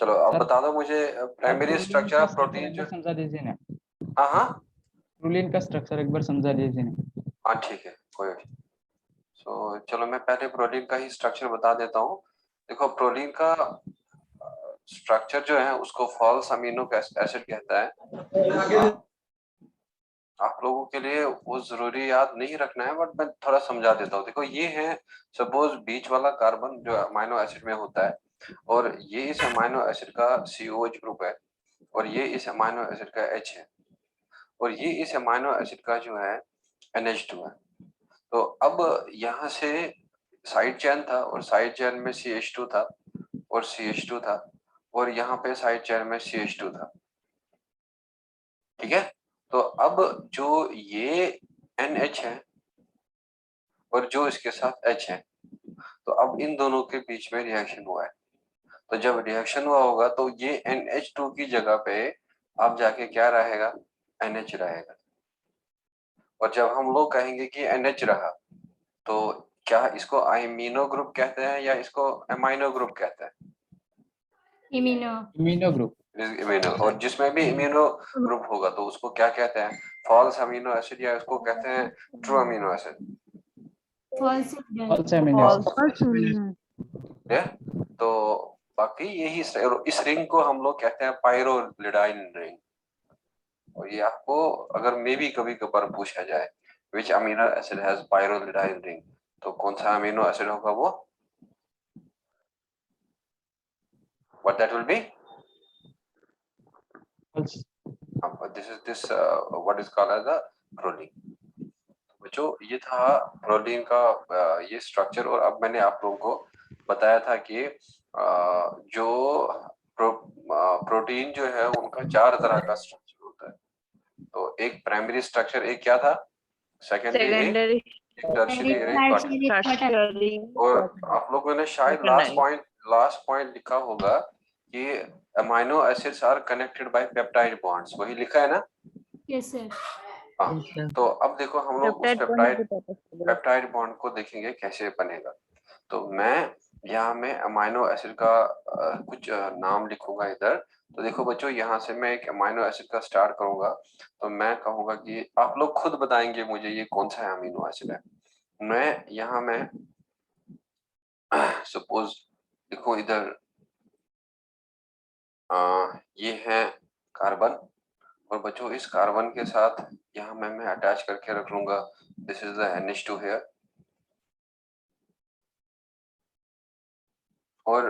चलो अब सर बता दो मुझे प्राइमरी प्रोलीन स्ट्रक्चर का ऑफ स्ट्रक्चर प्रोटीन एक जो। बार समझा दीजिए ना। हाँ हाँ प्रोलीन का स्ट्रक्चर एक बार समझा दीजिए ना। हाँ ठीक है कोई। सो चलो मैं पहले प्रोटीन का ही स्ट्रक्चर बता देता हूँ। देखो प्रोटीन का स्ट्रक्चर जो है उसको फॉल्स अमीनो एसिड कहता है। आप लोगों के लिए वो जरूरी याद नहीं रखना है बट मैं थोड़ा समझा देता हूँ। देखो ये है सपोज बीच वाला कार्बन जो अमाइनो एसिड में होता है और ये इस अमाइनो एसिड का COH ग्रुप है और ये इस अमाइनो एसिड का H है और ये इस अमाइनो एसिड का जो है NH2 है। तो अब यहाँ से साइड चेन था और साइड चेन में CH2 था और CH2 था और यहाँ पे साइड चेन में CH2 था। ठीक है। तो अब जो ये NH है और जो इसके साथ H है तो अब इन दोनों के बीच में रिएक्शन हुआ है। तो जब रिएक्शन हुआ होगा तो ये NH2 की जगह पे अब जाके क्या रहेगा NH रहेगा। और जब हम लोग कहेंगे कि NH रहा तो क्या इसको अमीनो ग्रुप कहते हैं या इसको अमाइनो ग्रुप कहते हैं? Imino immuno group. इम्यूनो। और जिसमें भी इम्यूनो ग्रुप होगा तो उसको क्या कहते हैं? फॉल्स अमीनो एसिड या उसको कहते हैं true amino acid. False false amino acid. है। तो बाकी यही इस रिंग को हम लोग कहते हैं पायरोलिडाइन रिंग। और ये आपको अगर मे भी कभी कभार पूछा जाए which amino acid has pyrrolidine ring तो कौन सा अमीनो एसिड होगा वो? What that will be? This what is called as the proline. बच्चों ये था प्रोटीन का ये स्ट्रक्चर। और अब मैंने आप लोगों को बताया था कि जो प्रोटीन जो है उनका 4 तरह का स्ट्रक्चर होता है। तो एक प्राइमरी स्ट्रक्चर, एक क्या था, सेकेंडरी, एक सेकेंडरी टर्शियरी, एक क्वार्टरनरी। टर्शियरी और आप लोगों ने शायद लास्ट पॉइंट लिखा होगा कि amino acids are connected by peptide bonds, वही लिखा है ना? Yes sir. हाँ। तो अब देखो हम लोग उस पेप्टाइड बॉन्ड को देखेंगे कैसे बनेगा। तो मैं यहाँ में अमाइनो एसिड का कुछ नाम लिखूंगा इधर। तो देखो बच्चों यहाँ से मैं एक अमाइनो एसिड का स्टार्ट करूंगा तो मैं कहूंगा कि आप लोग खुद बताएंगे मुझे ये कौन सा अमीनो एसिड है। मैं यहाँ में सपोज देखो इधर ये है कार्बन। और बच्चों इस कार्बन के साथ यहाँ मैं अटैच करके रख लूंगा this is the NH2 here. और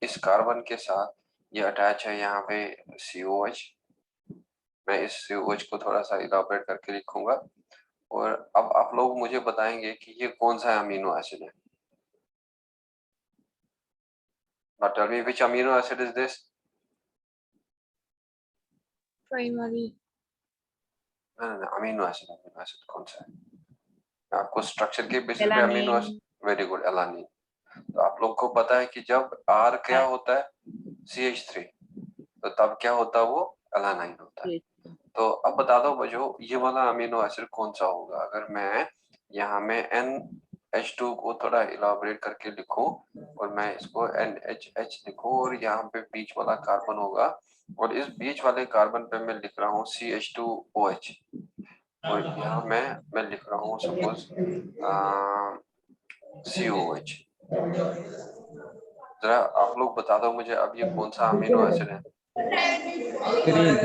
इस कार्बन के साथ ये अटैच है यहाँ पे COH। मैं इस COH को थोड़ा सा इलाबोरेट करके लिखूंगा। और अब आप लोग मुझे बताएंगे कि ये कौन सा अमीनो एसिड है। Now tell me which amino acid is this? Primary amino acid कौन सा है? मैं आपको स्ट्रक्चर के बेसिस पे amino acid, very good, alanine. तो आप लोग को पता है कि जब R क्या होता है CH3 तो तब क्या होता है वो एलानाइन होता है। तो अब बता दो बच्चों ये वाला अमीनो एसिड कौन सा होगा। अगर मैं यहाँ में NH2 को थोड़ा इलाबोरेट करके लिखूं और मैं इसको NHH लिखूं और यहाँ पे बीच वाला कार्बन होगा और इस बीच वाले कार्बन पे मैं लिख रहा हूँ CH2OH। और यहाँ मैं लिख रहा हूँ सपोज COH। जरा आप लोग बता दो मुझे अब ये कौन सा अमीनो एसिड है? Serine.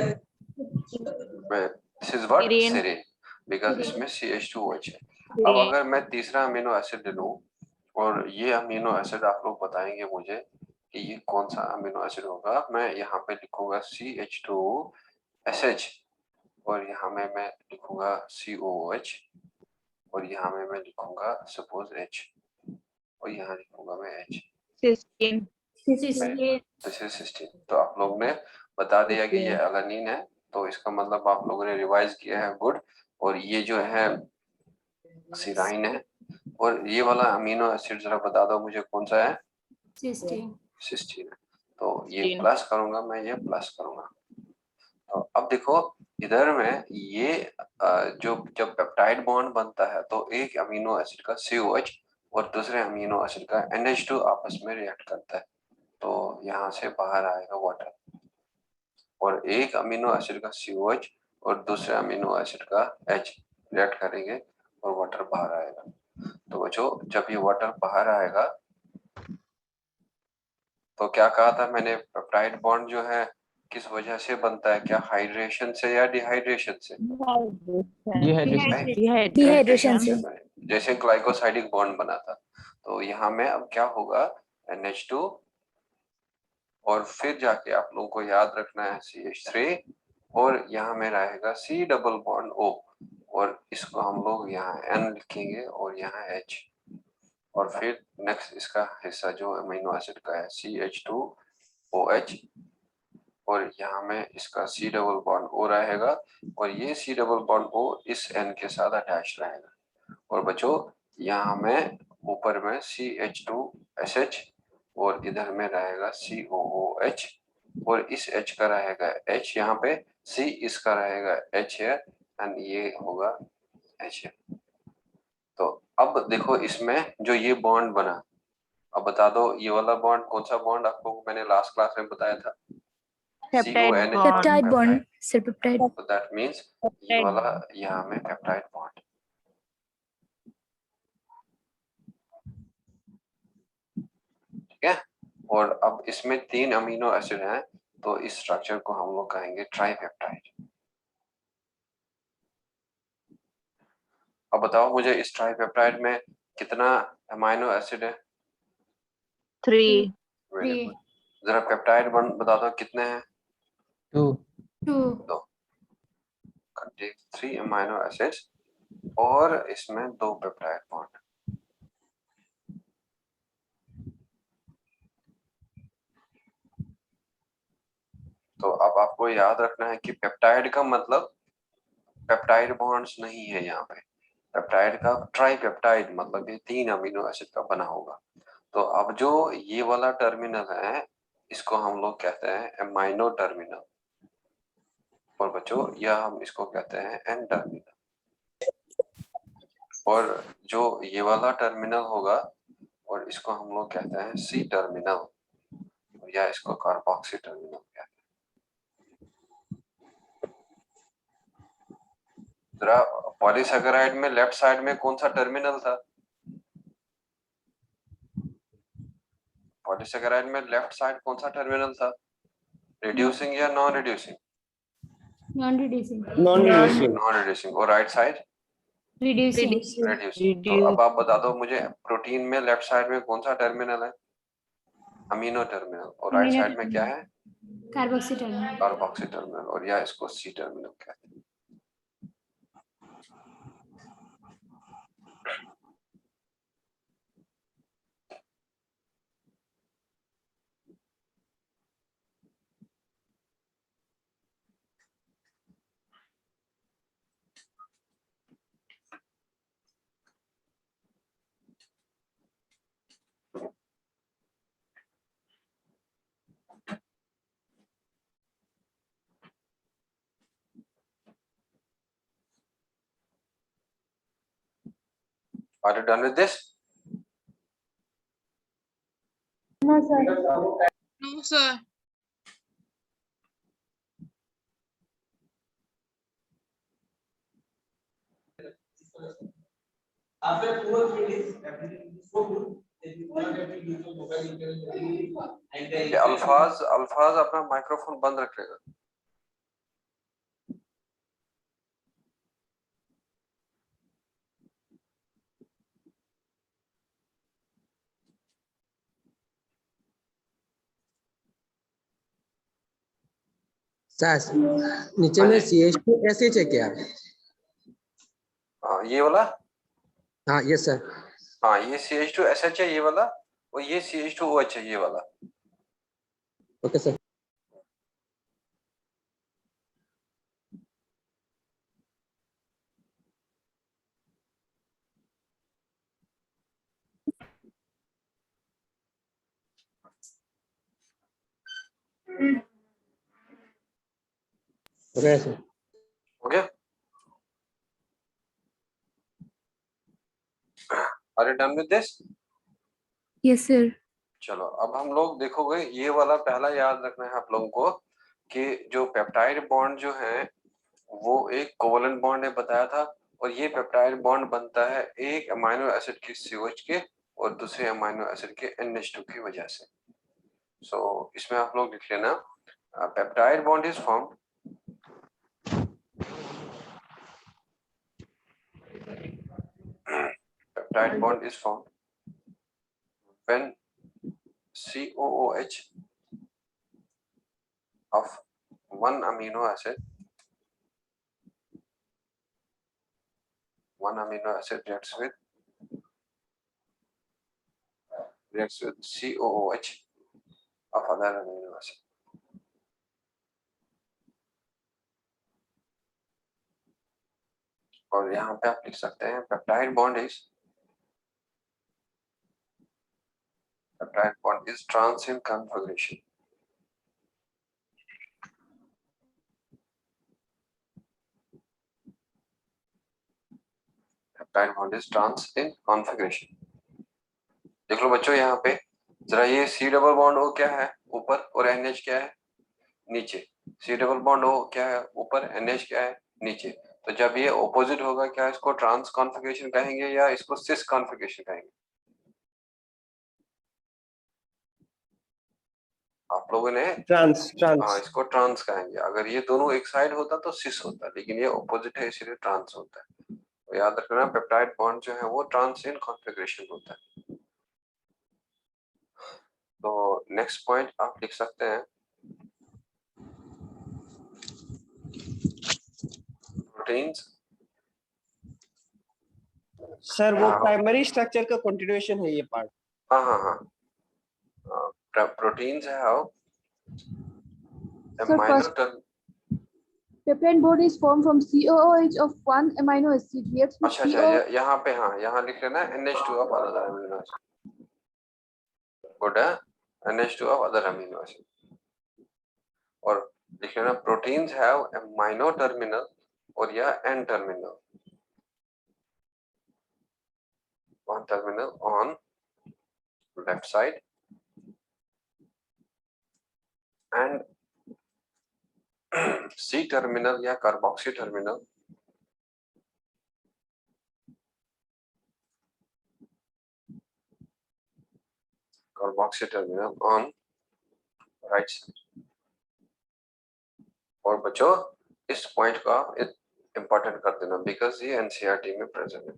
This is what? Serine, because इसमें CH2OH है। अब अगर मैं तीसरा अमीनो एसिड ले लूं और ये अमीनो एसिड आप लोग बताएंगे मुझे कि ये कौन सा अमीनो एसिड होगा। मैं यहाँ पे लिखूंगा CH2SH और यहाँ में मैं लिखूंगा COOH और यहाँ में मैं लिखूंगा सपोज H और यहाँ लिखूंगा मैं H। Cysteine this is cysteine. तो आप लोग ने बता दिया कि ये एलानिन है तो इसका मतलब आप लोगों ने रिवाइज किया है, गुड। और ये जो है सिराइन है। और ये वाला अमीनो एसिड जरा बता दो मुझे कौन सा है? सिस्टीन। सिस्टीन है। तो ये प्लस करूंगा, मैं ये प्लस करूंगा। तो अब देखो इधर में ये जो जब पेप्टाइड बॉन्ड बनता है तो एक अमीनो एसिड का COH और दूसरे अमीनो एसिड का NH2 आपस में रिएक्ट करता है। तो यहाँ से बाहर आएगा वाटर, और एक अमीनो एसिड का COH और दूसरे अमीनो एसिड का H रिएक्ट करेंगे और वाटर बाहर आएगा। तो बच्चों जब ये वाटर बाहर आएगा तो क्या कहा था मैंने, पेप्टाइड बॉन्ड जो है किस वजह से बनता है, क्या हाइड्रेशन से या डिहाइड्रेशन से? डिहाइड्रेशन। डिहाइड्रेशन से। जैसे ग्लाइकोसाइडिक बॉन्ड बना था, तो यहाँ में अब क्या होगा, NH2 और फिर जाके आप लोगों को याद रखना है CH3 और यहाँ में रहेगा C डबल बॉन्ड O, और इसको हम लोग यहाँ N लिखेंगे और यहाँ H, और फिर नेक्स्ट इसका हिस्सा जो अमीनो एसिड का है CH2OH, और यहाँ में इसका C डबल बॉन्ड O रहेगा, और ये C डबल बॉन्ड O इस N के साथ अटैच रहेगा। और बच्चों यहाँ में ऊपर में CH2SH और इधर में रहेगा COOH, और इस H का रहेगा H यहाँ पे, C इसका रहेगा H है, एंड ये होगा H है। तो अब देखो इसमें जो ये बॉन्ड बना, अब बता दो ये वाला बॉन्ड कौन सा बॉन्ड आपको मैंने लास्ट क्लास में बताया था? CONH। पेप्टाइड बॉन्ड, सिर्फ पेप्टाइड। तो दैट मींस ये वाला यहाँ में पेप्टाइड बॉन्ड। ठीक है, और अब इसमें 3 अमीनो एसिड हैं, तो इस स्ट्रक्चर को हम लोग कहेंगे ट्राइपेप्टाइड। अब बताओ मुझे इस ट्राइपेप्टाइड में कितना अमीनो एसिड है? 3. Very good. जरा पेप्टाइड बॉन्ड बता दो कितने हैं? 2 दो। कंटेन 3 अमीनो एसिड्स और इसमें 2 पेप्टाइड बॉन्ड। तो अब आपको याद रखना है कि पेप्टाइड का मतलब पेप्टाइड बॉन्ड्स नहीं है यहाँ पे, पेप्टाइड का ट्राइपेप्टाइड मतलब ये 3 अमीनो एसिड का बना होगा। तो अब जो ये वाला टर्मिनल है इसको हम लोग कहते हैं एमाइनो टर्मिनल, और बच्चों यह हम इसको कहते हैं एन टर्मिनल, और जो ये वाला टर्मिनल होगा और इसको हम लोग कहते हैं सी टर्मिनल, या इसको कार्बोक्सी टर्मिनल कहते हैं। जरा पॉलीसैकेराइड में लेफ्ट साइड में कौन सा टर्मिनल था? पॉलीसैकेराइड में लेफ्ट साइड कौन सा टर्मिनल था? रिड्यूसिंग या non reducing? Non reducing. Non reducing. और राइट साइड? रिड्यूसिंग। रिड्यूसिंग। तो अब आप बता दो मुझे प्रोटीन में लेफ्ट साइड में कौन सा टर्मिनल है? Amino terminal. और राइट साइड में क्या है? Carboxy terminal. कार्बोक्सी टर्मिनल, और या इसको सी टर्मिनल कहते हैं। Are you done with this? No, sir. No, sir. ये अल्फाज अपना माइक्रोफोन बंद रखेगा। सर नीचे में CH2SH है क्या? हाँ ये वाला, हाँ यस सर। हाँ ये CH2SH है ये वाला, और ये CH2OH है ये वाला। Okay sir. Okay sir. Okay, Are you done with this? Yes, sir. चलो अब हम लोग देखोगे ये वाला पहला याद रखना है आप लोगों को कि जो पेप्टाइड बॉन्ड जो है वो एक कोवलेंट बॉन्ड है बताया था, और ये पेप्टाइड बॉन्ड बनता है एक अमीनो एसिड के COH के और दूसरे अमीनो एसिड के NH2 की वजह से। सो इसमें आप लोग लिख लेना peptide bond is formed peptide bond is formed when COOH of one amino acid reacts with COOH of other amino acid. और यहाँ पे आप लिख सकते हैं peptide bond is trans in configuration. Peptide bond is trans in configuration. देख लो बच्चों यहाँ पे जरा, ये C डबल बॉन्ड O क्या है ऊपर और NH क्या है नीचे। C डबल बॉन्ड O क्या है ऊपर, NH क्या है नीचे। तो जब ये ऑपोजिट होगा क्या इसको ट्रांस कॉन्फिगरेशन कहेंगे या इसको सिस कॉन्फिगरेशन कहेंगे? आप लोगों ने ट्रांस हाँ इसको ट्रांस कहेंगे। अगर ये दोनों एक साइड होता तो सिस होता, लेकिन ये ऑपोजिट है इसलिए ट्रांस होता है। तो याद रखना पेप्टाइड बॉन्ड जो है वो ट्रांस इन कॉन्फिगरेशन होता है। तो नेक्स्ट पॉइंट आप लिख सकते हैं प्रोटीन्स। सर वो प्राइमरी स्ट्रक्चर का कंटिन्यूएशन है ये पार्ट। हाँ हाँ हाँ, proteins have a So minor first- term. Peptide bond is formed from COOH of one amino acid reacts with अच्छा CO. यहाँ पे हाँ यहाँ लिख लेना NH2 of other amino acid. Good है, NH2 of other amino acid. और लिख लेना proteins have a minor terminal और या N terminal. One terminal on left side and C terminal या carboxy terminal on right side. और बच्चों इस पॉइंट का इंपॉर्टेंट कर देना बिकॉज ये NCERT में प्रेजेंट है।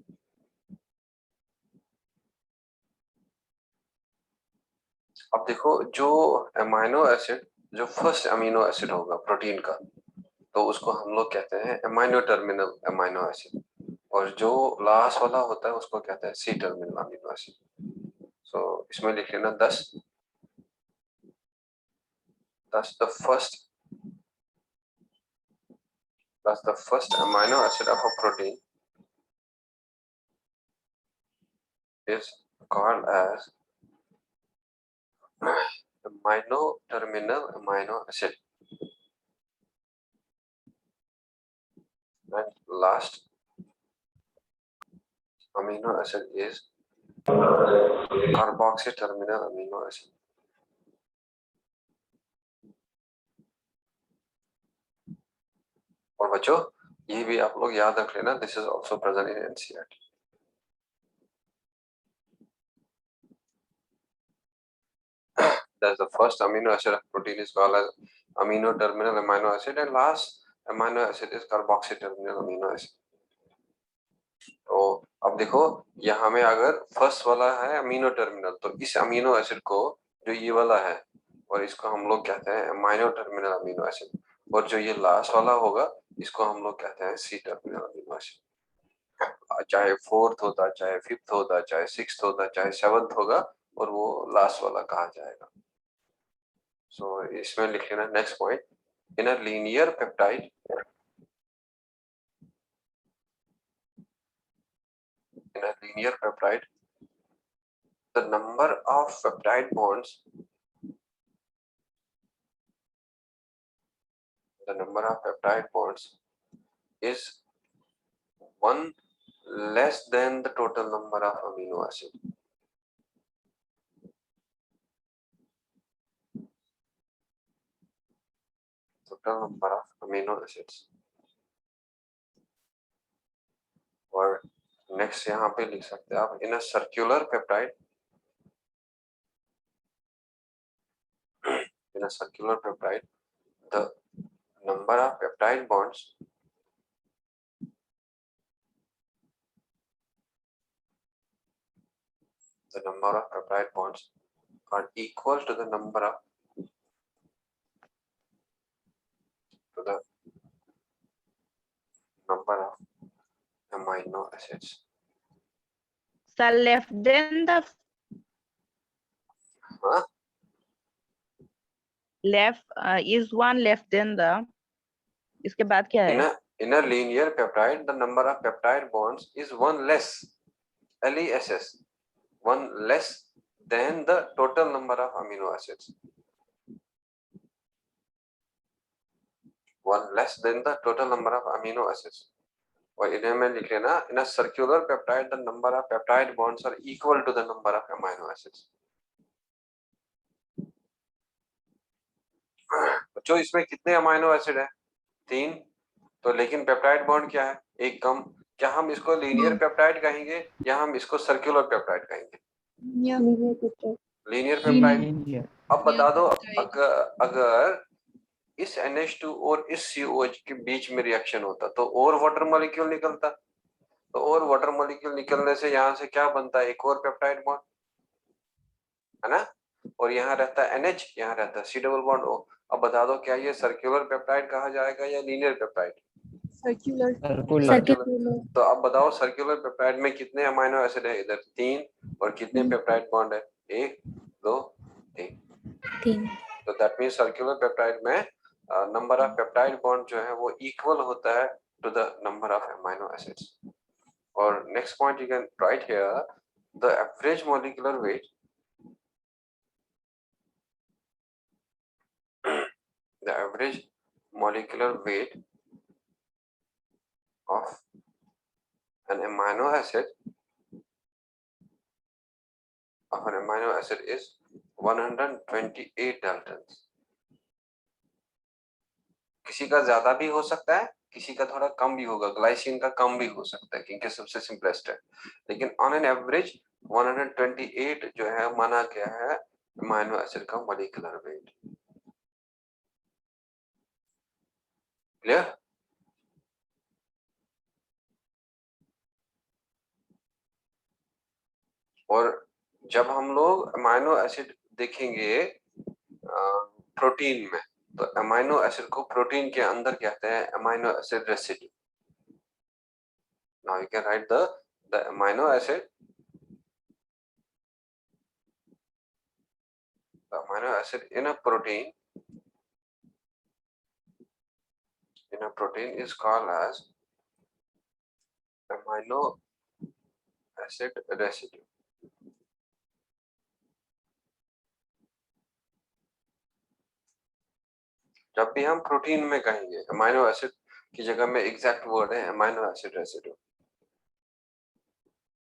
अब देखो जो अमीनो एसिड, जो फर्स्ट अमीनो एसिड होगा प्रोटीन का, तो उसको हम लोग कहते हैं अमीनो टर्मिनल अमीनो एसिड, और जो लास्ट वाला होता है उसको कहते हैं C टर्मिनल अमीनो एसिड। सो इसमें लिख लेना 10 the first amino acid of a protein is called as amino terminal amino acid, and last amino acid is carboxy terminal amino acid. और बच्चों ये भी आप लोग याद रख लेना, this is also present in NCERT. That's the first amino acid of protein is called as amino terminal amino acid, and last amino acid is carboxy terminal amino acid. तो अब देखो यहाँ में अगर फर्स्ट वाला है अमीनो टर्मिनल, तो इस अमीनो एसिड को जो ये वाला है और इसको हम लोग कहते हैं अमीनो टर्मिनल अमीनो एसिड, और जो ये लास्ट वाला होगा इसको हम लोग कहते हैं C टर्मिनल अमीनो एसिड। चाहे फोर्थ होता, चाहे फिफ्थ होता, चाहे सिक्स्थ होता, चाहे सेवंथ होगा, और वो लास्ट वाला कहा जाएगा। सो इसमें लिख लेना next point, in a linear peptide the number of peptide bonds is one less than the total number of amino acid. total number of amino acids. और नेक्स्ट यहाँ पे लिख सकते हैं आप in a circular peptide, in a circular peptide the number of peptide bonds are equal to the number of amino acids. Sir, left then the हाँ left is one left then the इसके बाद क्या है? in a linear peptide the number of peptide bonds is one less, LESS, one less than the total number of amino acids, one less than the total number of amino acids. और इन्हें मैं लिख लेना in a circular peptide the number of peptide bonds are equal to the number of amino acids. बच्चों इसमें कितने amino acid है? 3. तो लेकिन पेप्टाइड बॉन्ड क्या है? एक कम. क्या हम इसको लीनियर पेप्टाइड कहेंगे या हम इसको सर्कुलर पेप्टाइड कहेंगे? Linear peptide. Linear. अब बता दो अगर इस NH2 और इस COH के बीच में रिएक्शन होता तो और वाटर मॉलिक्यूल निकलता, तो और वाटर मॉलिक्यूल निकलने से यहाँ से क्या बनता है? एक और पेप्टाइड बॉन्ड है ना, और यहाँ रहता है NH, यहाँ रहता है C डबल बॉन्ड O. अब बता दो क्या ये सर्कुलर पेप्टाइड कहा जाएगा या लीनियर पेप्टाइड? Circular. Circular. तो अब बताओ सर्कुलर पेप्टाइड में कितने अमाइनो एसिड है? इधर 3. और कितने पेप्टाइड बॉन्ड है? 1 2 3. तो दैट मींस सर्कुलर पेप्टाइड में नंबर ऑफ पेप्टाइड बॉन्ड जो है वो इक्वल होता है to the number of amino acids. और next point you can write here the average molecular weight, the average molecular weight of an amino acid is 128 daltons. किसी का ज्यादा भी हो सकता है, किसी का थोड़ा कम भी होगा, ग्लाइसिन का कम भी हो सकता है क्योंकि सबसे सिंपलेस्ट है, लेकिन ऑन एन एवरेज 128 जो है माना गया है अमाइनो एसिड का मॉलिक्यूलर वेट. क्लियर? और जब हम लोग अमाइनो एसिड देखेंगे प्रोटीन में, तो अमाइनो एसिड को प्रोटीन के अंदर कहते हैं amino acid residue. Now you can right the amino acid, the amino acid in a protein is called as amino acid residue. जब भी हम प्रोटीन में कहेंगे अमाइनो एसिड की जगह में एग्जैक्ट वर्ड है अमाइनो एसिड रेसिड्यू.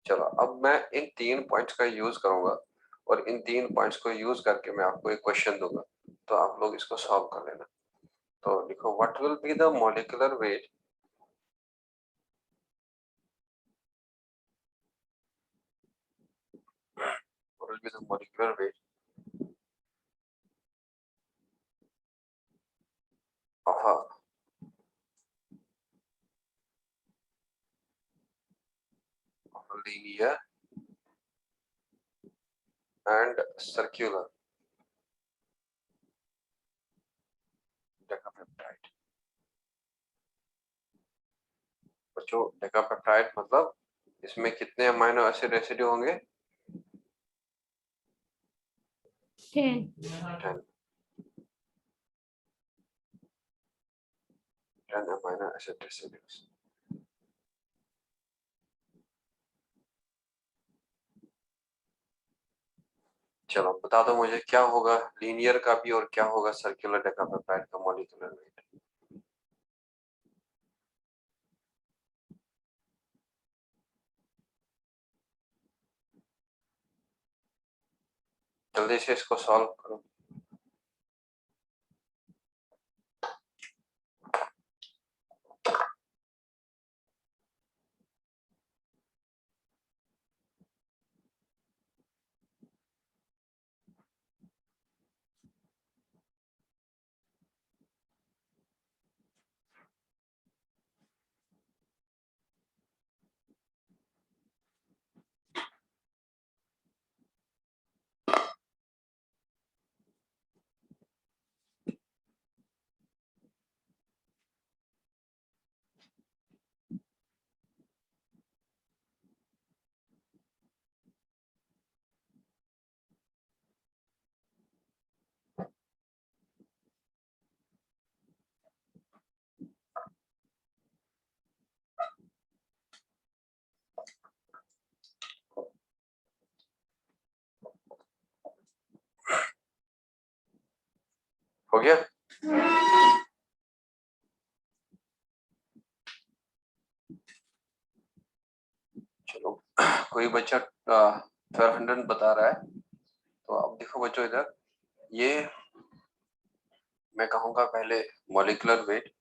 चलो अब मैं इन 3 पॉइंट्स का यूज करूंगा और इन 3 पॉइंट्स को यूज करके मैं आपको एक क्वेश्चन दूंगा, तो आप लोग इसको सॉल्व कर लेना. तो लिखो what will be the molecular weight of a linear and circular डेकापेप्टाइड. बच्चों डेकापेप्टाइड मतलब इसमें कितने अमाइनो एसिड रेसिड्यू होंगे? 10 अमाइनो एसिड रेसिड्यूज. चलो बता दो मुझे क्या होगा लीनियर का भी और क्या होगा सर्कुलर डेकापेप्टाइड का मॉलिक्यूलर वेट. जल्दी से इसको सॉल्व करो. चलो कोई बच्चा 1200 बता रहा है, तो अब देखो बच्चों इधर, ये मैं कहूंगा पहले मॉलिक्यूलर वेट,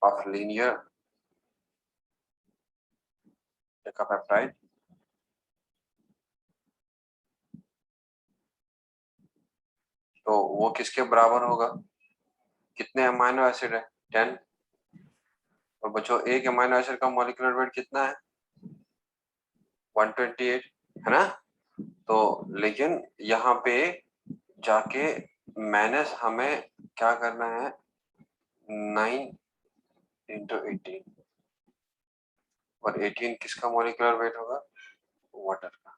ऑफ लीनियर डेकापेप्टाइड तो वो किसके बराबर होगा, कितने अमाइनो एसिड है 10, और बच्चों एक अमाइनो एसिड का मॉलिक्यूलर वेट कितना है 128 है ना। तो लेकिन यहाँ पे जाके माइनस हमें क्या करना है 9 इंटू 18, और 18 किसका मॉलिक्यूलर वेट होगा वाटर का।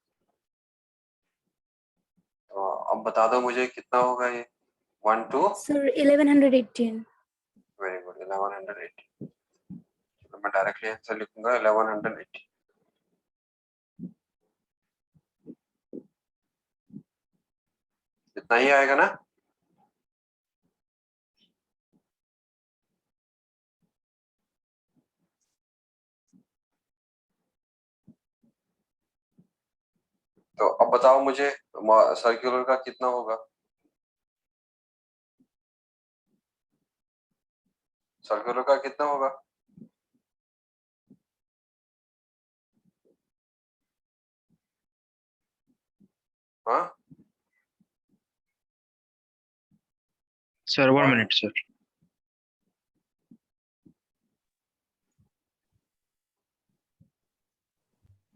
तो अब बता दो मुझे कितना होगा ये 1 2 Sir, 1118. Very good 1180। तो मैं डायरेक्टली आंसर लिखूंगा 1180। इतना ही आएगा ना। तो अब बताओ मुझे सर्कुलर का कितना होगा, सर्कुलर का कितना होगा, हाँ Sir, 1 minute, sir.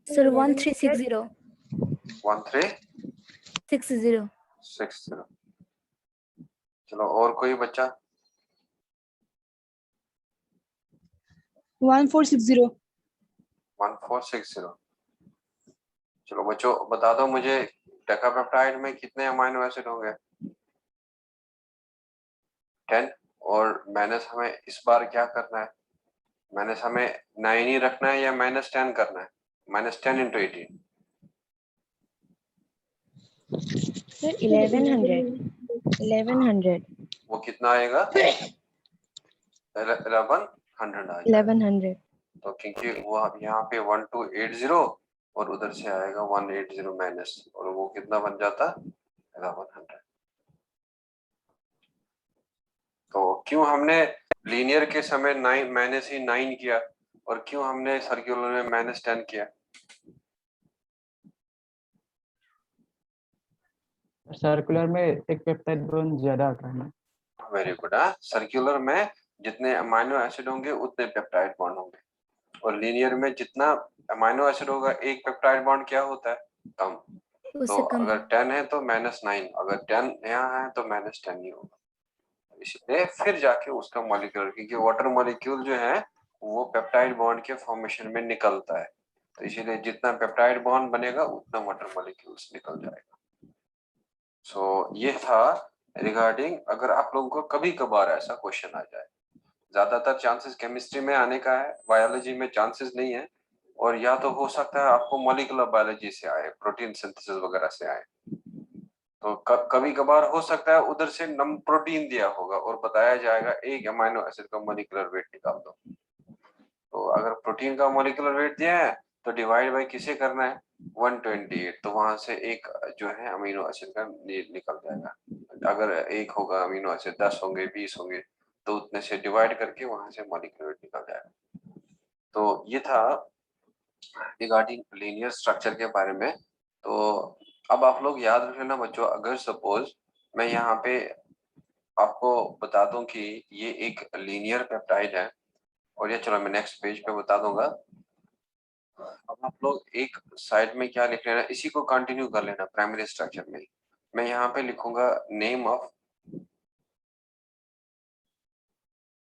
Sir, 1360. 1360। 60. चलो और कोई बच्चा 1460. 1460। चलो बच्चों बता दो मुझे डेकापेप्टाइड में कितने अमाइनो एसिड होंगे 10, और माइनस हमें इस बार क्या करना है, माइनस हमें 9 ही रखना है या -10 करना है, -10 इंटू 18। Sir, 1100. 1100. वो कितना आएगा 1100 आ जाएगा। 1100. तो क्योंकि वो अब यहाँ पे 1280 और उधर से आएगा 180 माइनस, और वो कितना बन जाता 1100। तो क्यों हमने लीनियर के समय 9 माइनस ही 9 किया, और क्यों हमने सर्कुलर में -10 किया। सर्कुलर में एक पेप्टाइड बॉन्ड ज्यादा आता है ना। Very good. सर्कुलर में जितने अमाइनो एसिड होंगे उतने पेप्टाइड बॉन्ड होंगे, और लीनियर में जितना अमाइनो एसिड होगा एक पेप्टाइड बॉन्ड क्या होता है कम। तो उससे कम। अगर 10 है तो -9, अगर 10 यहाँ है तो -10 ही होगा। इसलिए फिर जाके उसका मॉलिक्यूलर, क्योंकि वाटर मॉलिक्यूल जो है वो पेप्टाइड बॉन्ड के फॉर्मेशन में निकलता है, तो इसीलिए जितना पेप्टाइड बॉन्ड बनेगा उतना वाटर मॉलिक्यूल्स निकल जाएगा। सो ये था रिगार्डिंग, अगर आप लोगों को कभी कभार ऐसा क्वेश्चन आ जाए, ज्यादातर चांसेस केमिस्ट्री में आने का है, बायोलॉजी में चांसेस नहीं है, और या तो हो सकता है आपको मॉलिक्यूलर बायोलॉजी से आए, प्रोटीन सिंथेसिस वगैरह से आए। तो कभी कभार हो सकता है उधर से नम प्रोटीन दिया होगा और बताया जाएगा एक अमाइनो एसिड का मॉलिक्यूलर वेट निकाल दो। तो अगर प्रोटीन का मॉलिक्यूलर वेट दिया है तो डिवाइड बाय किसे करना है 128, तो वहां से एक जो है अमीनो एसिड का निकल जाएगा। अगर एक होगा अमीनो एसिड 10 होंगे 20 होंगे, तो उतने से डिवाइड करके वहां से मॉलिक्यूलर वेट निकल जाएगा। तो ये था रिगार्डिंग लीनियर स्ट्रक्चर के बारे में। तो अब आप लोग याद रख लेना बच्चों, अगर सपोज मैं यहाँ पे आपको बता दूं कि ये एक लीनियर पेप्टाइड है, और ये चलो मैं नेक्स्ट पेज पे बता दूंगा। अब आप लोग एक साइड में क्या लिख लेना, इसी को कंटिन्यू कर लेना प्राइमरी स्ट्रक्चर में। मैं यहाँ पे लिखूंगा name of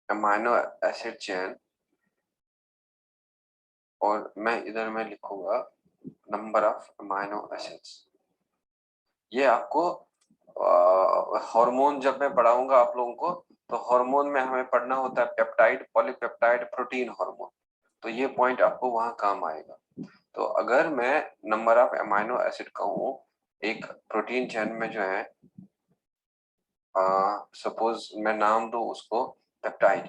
amino acid chain, और मैं इधर में लिखूंगा नंबर ऑफ अमाइनो एसिड्स। ये आपको हार्मोन जब मैं पढ़ाऊंगा आप लोगों को, तो हार्मोन में हमें पढ़ना होता है पेप्टाइड, पॉलीपेप्टाइड, प्रोटीन हार्मोन, तो ये पॉइंट आपको वहां काम आएगा। तो अगर मैं नंबर ऑफ अमाइनो एसिड कहूँ एक प्रोटीन चेन में जो है, सपोज मैं नाम दूं उसको पेप्टाइड,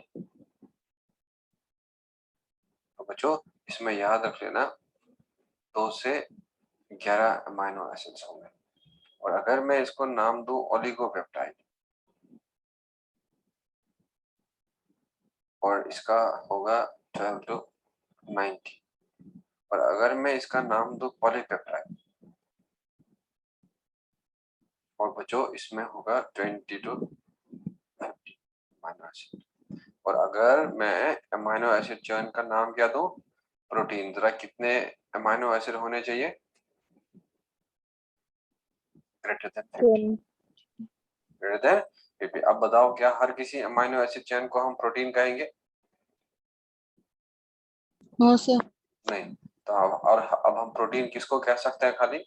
तो बच्चों इसमें याद रख लेना 2 से 11 अमाइनो एसिड्स होंगे। और अगर मैं इसको नाम दूं ओलिगोपेप्टाइड, और इसका होगा 12 to 90। और अगर मैं इसका नाम दूं पॉलीपेप्टाइड, और बच्चों इसमें होगा 20 to 50 अमाइनो एसिड। और अगर मैं अमाइनो एसिड चेन का नाम क्या दूं, प्रोटीन, जरा कितने अमाइनो एसिड होने चाहिए, ग्रेटर देन 50, ग्रेटर देन 50। अब बताओ क्या हर किसी अमाइनो एसिड चेन को हम प्रोटीन कहेंगे? No sir. नहीं। तो अब हम प्रोटीन किसको कह सकते हैं खाली?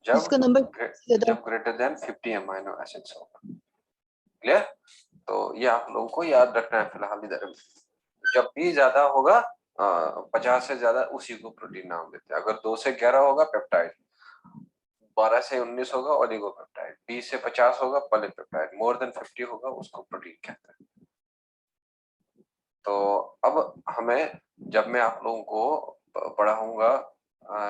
जब ग्रेटर देन 50 अमाइनो एसिड्स होगा। क्लियर? तो ये आप लोगों को याद रखना है फिलहाल इधर। जब भी ज्यादा होगा 50 से ज्यादा, उसी को प्रोटीन नाम देते हैं। अगर 2 से 11 होगा पेप्टाइड, 12 से 19 होगा ओलिगोपेप्टाइड, 20 से 50 होगा पॉलीपेप्टाइड, मोर देन 50 होगा उसको प्रोटीन कहते हैं। तो अब हमें, जब मैं आप लोगों को पढ़ाऊंगा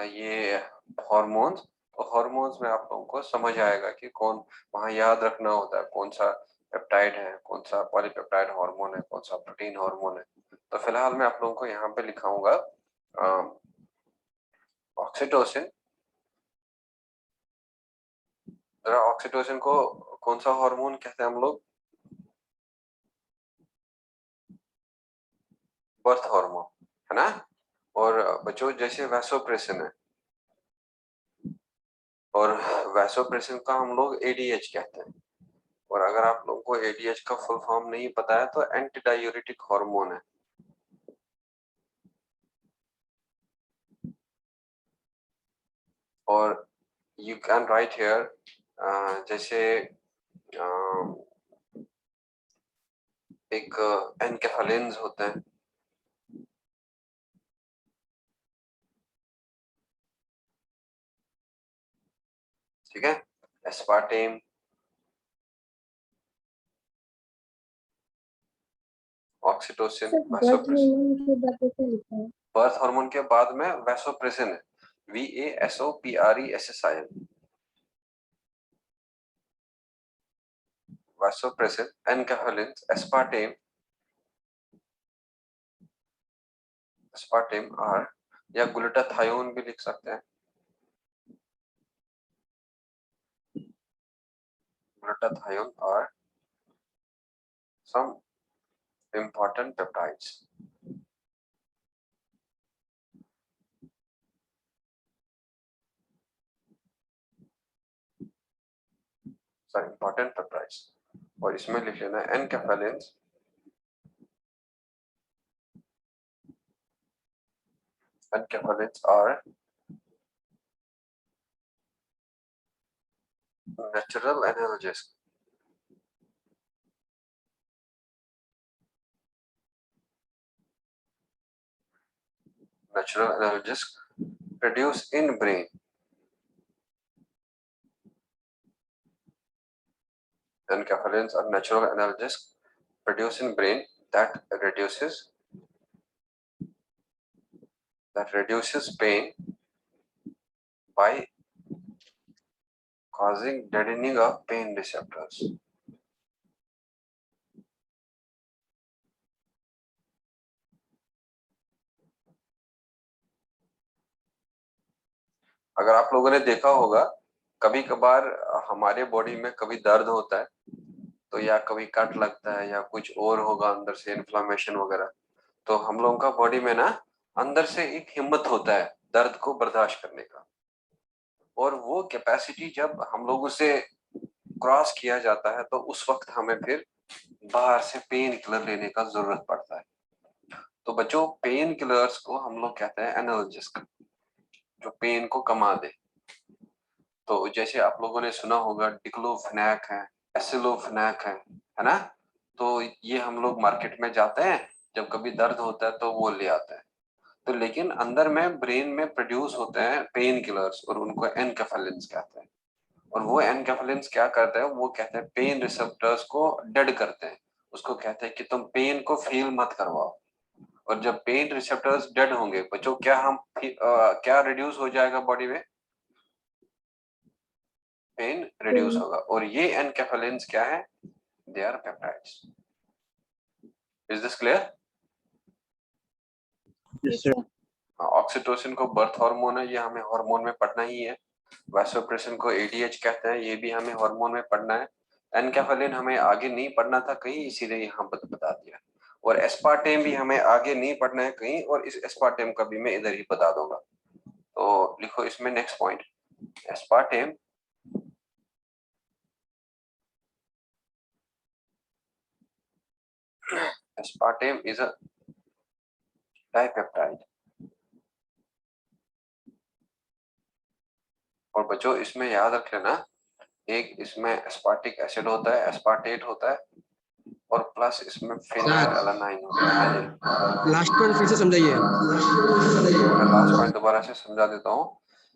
ये हार्मोन्स, तो हार्मोन्स में आप लोगों को समझ आएगा कि कौन, वहां याद रखना होता है कौन सा पेप्टाइड है, कौन सा पॉलीपेप्टाइड हार्मोन है, कौन सा प्रोटीन हार्मोन है। तो फिलहाल मैं आप लोगों को यहाँ पे लिखाऊंगा ऑक्सीटोसिन। जरा ऑक्सीटोसिन को कौन सा हार्मोन कहते हैं हम लोग? बर्थ हार्मोन, है ना। और बच्चों जैसे वैसोप्रेसिन है, और वैसोप्रेसिन का हम लोग एडीएच कहते हैं। और अगर आप लोगों को एडीएच का फुल फॉर्म नहीं पता है तो एंटी डायूरेटिक हार्मोन है। और यू कैन राइट हियर, जैसे एक एनकेफालिन्स होते हैं, ठीक है, aspartame, oxytocin, vasopressin. Birth hormone के बाद में वैसोप्रेसिन है, VASOPRESSIN, vasopressin, enkephalins, aspartame, aspartame are, या ग्लूटाथायोन भी लिख सकते हैं, glutathione are some important peptides. Sorry, important peptides. और इसमें लिख लेना एनकेफेलिन्स, एनकेफेलिन्स are natural analgesics. Natural analgesics produced in brain. Enkephalins are natural analgesics produced in brain that reduces pain by causing deadening of pain receptors. अगर आप लोगों ने देखा होगा, कभी कभार हमारे बॉडी में कभी दर्द होता है, तो या कभी कट लगता है या कुछ और होगा अंदर से इन्फ्लेमेशन वगैरह, तो हम लोगों का बॉडी में ना अंदर से एक हिम्मत होता है दर्द को बर्दाश्त करने का। और वो कैपेसिटी जब हम लोगों से क्रॉस किया जाता है तो उस वक्त हमें फिर बाहर से पेन किलर लेने का जरूरत पड़ता है। तो बच्चों पेन किलर्स को हम लोग कहते हैं एनाल्जेसिक, जो पेन को कमा दे। तो जैसे आप लोगों ने सुना होगा डिक्लोफेनाक है, एसिलोफेनाक है ना। तो ये हम लोग मार्केट में जाते हैं, जब कभी दर्द होता है तो वो ले आते हैं। तो लेकिन अंदर में ब्रेन में प्रोड्यूस होते हैं पेन किलर्स और उनको एनकेफेलिन्स कहते हैं। और वो एनकेफेलिन्स क्या करते हैं, वो कहते हैं पेन रिसेप्टर्स को डेड करते हैं। उसको कहते हैं कि तुम पेन को फील मत करवाओ। और जब पेन रिसेप्टर्स डेड होंगे बच्चों, क्या रिड्यूस हो जाएगा बॉडी में? पेन रिड्यूस होगा। और ये एनकेफेलिन्स क्या है? They are peptides. Is this clear? Yes, sir. Oxytocin को बर्थ हार्मोन है, ये हमें हार्मोन में पढ़ना ही है। वैसोप्रेसिन को एडीएच कहते हैं, ये भी हमें हार्मोन में पढ़ना है। एनकेफेलिन हमें आगे नहीं पढ़ना था कहीं, इसीलिए यहाँ पर बता दिया। और एस्पार्टेम भी हमें आगे नहीं पढ़ना है कहीं, और इस एस्पार्टेम का भी मैं इधर ही बता दूंगा। तो लिखो इसमें next point, aspartame aspartame is a dipeptide। और बच्चों इसमें याद रख लेना, एक इसमें एस्पार्टिक एसिड होता है, एस्पार्टेट होता है, और प्लस इसमें फेनिलएलानाइन होता है। हाँ जी, लास्ट पॉइंट फिर से समझाइए। मैं लास्ट पॉइंट दोबारा से समझा देता हूँ।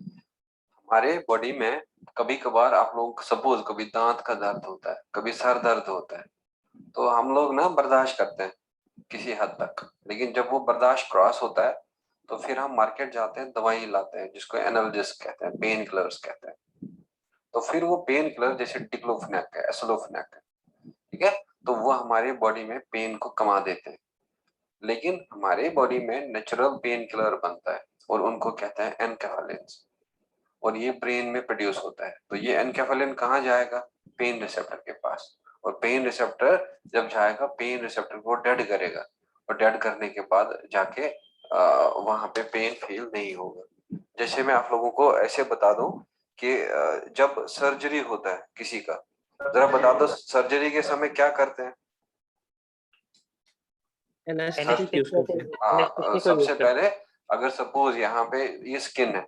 हमारे बॉडी में कभी कभार आप लोग सपोज कभी दांत का दर्द होता है, कभी सर दर्द होता है, तो हम लोग ना बर्दाश्त करते हैं किसी हद तक। लेकिन जब वो बर्दाश्त क्रॉस होता है तो फिर हम मार्केट जाते हैं, दवाई लाते हैं जिसको एनाल्जेसिक कहते हैं, पेन किलर्स कहते हैं। तो फिर वो पेन किलर जैसे डिक्लोफेनाक है, एसिलोफेनाक है, ठीक है, तो वो हमारे बॉडी में पेन को कमा देते हैं। लेकिन हमारे बॉडी में नेचुरल पेन किलर बनता है और उनको कहते हैं एनकेफेलिन्स। और ये ब्रेन में प्रोड्यूस होता है। तो ये एनकेफेलिन कहाँ जाएगा? पेन रिसेप्टर के पास। और पेन रिसेप्टर जब जाएगा, पेन रिसेप्टर को डेड करेगा, और डेड करने के बाद जाके वहां पे पेन फील नहीं होगा। जैसे मैं आप लोगों को ऐसे बता दूं कि जब सर्जरी होता है किसी का, जरा बता दो सर्जरी के समय क्या करते हैं? एनेस्थेटिक यूज करते हैं। सबसे पहले अगर सपोज यहाँ पे ये स्किन है,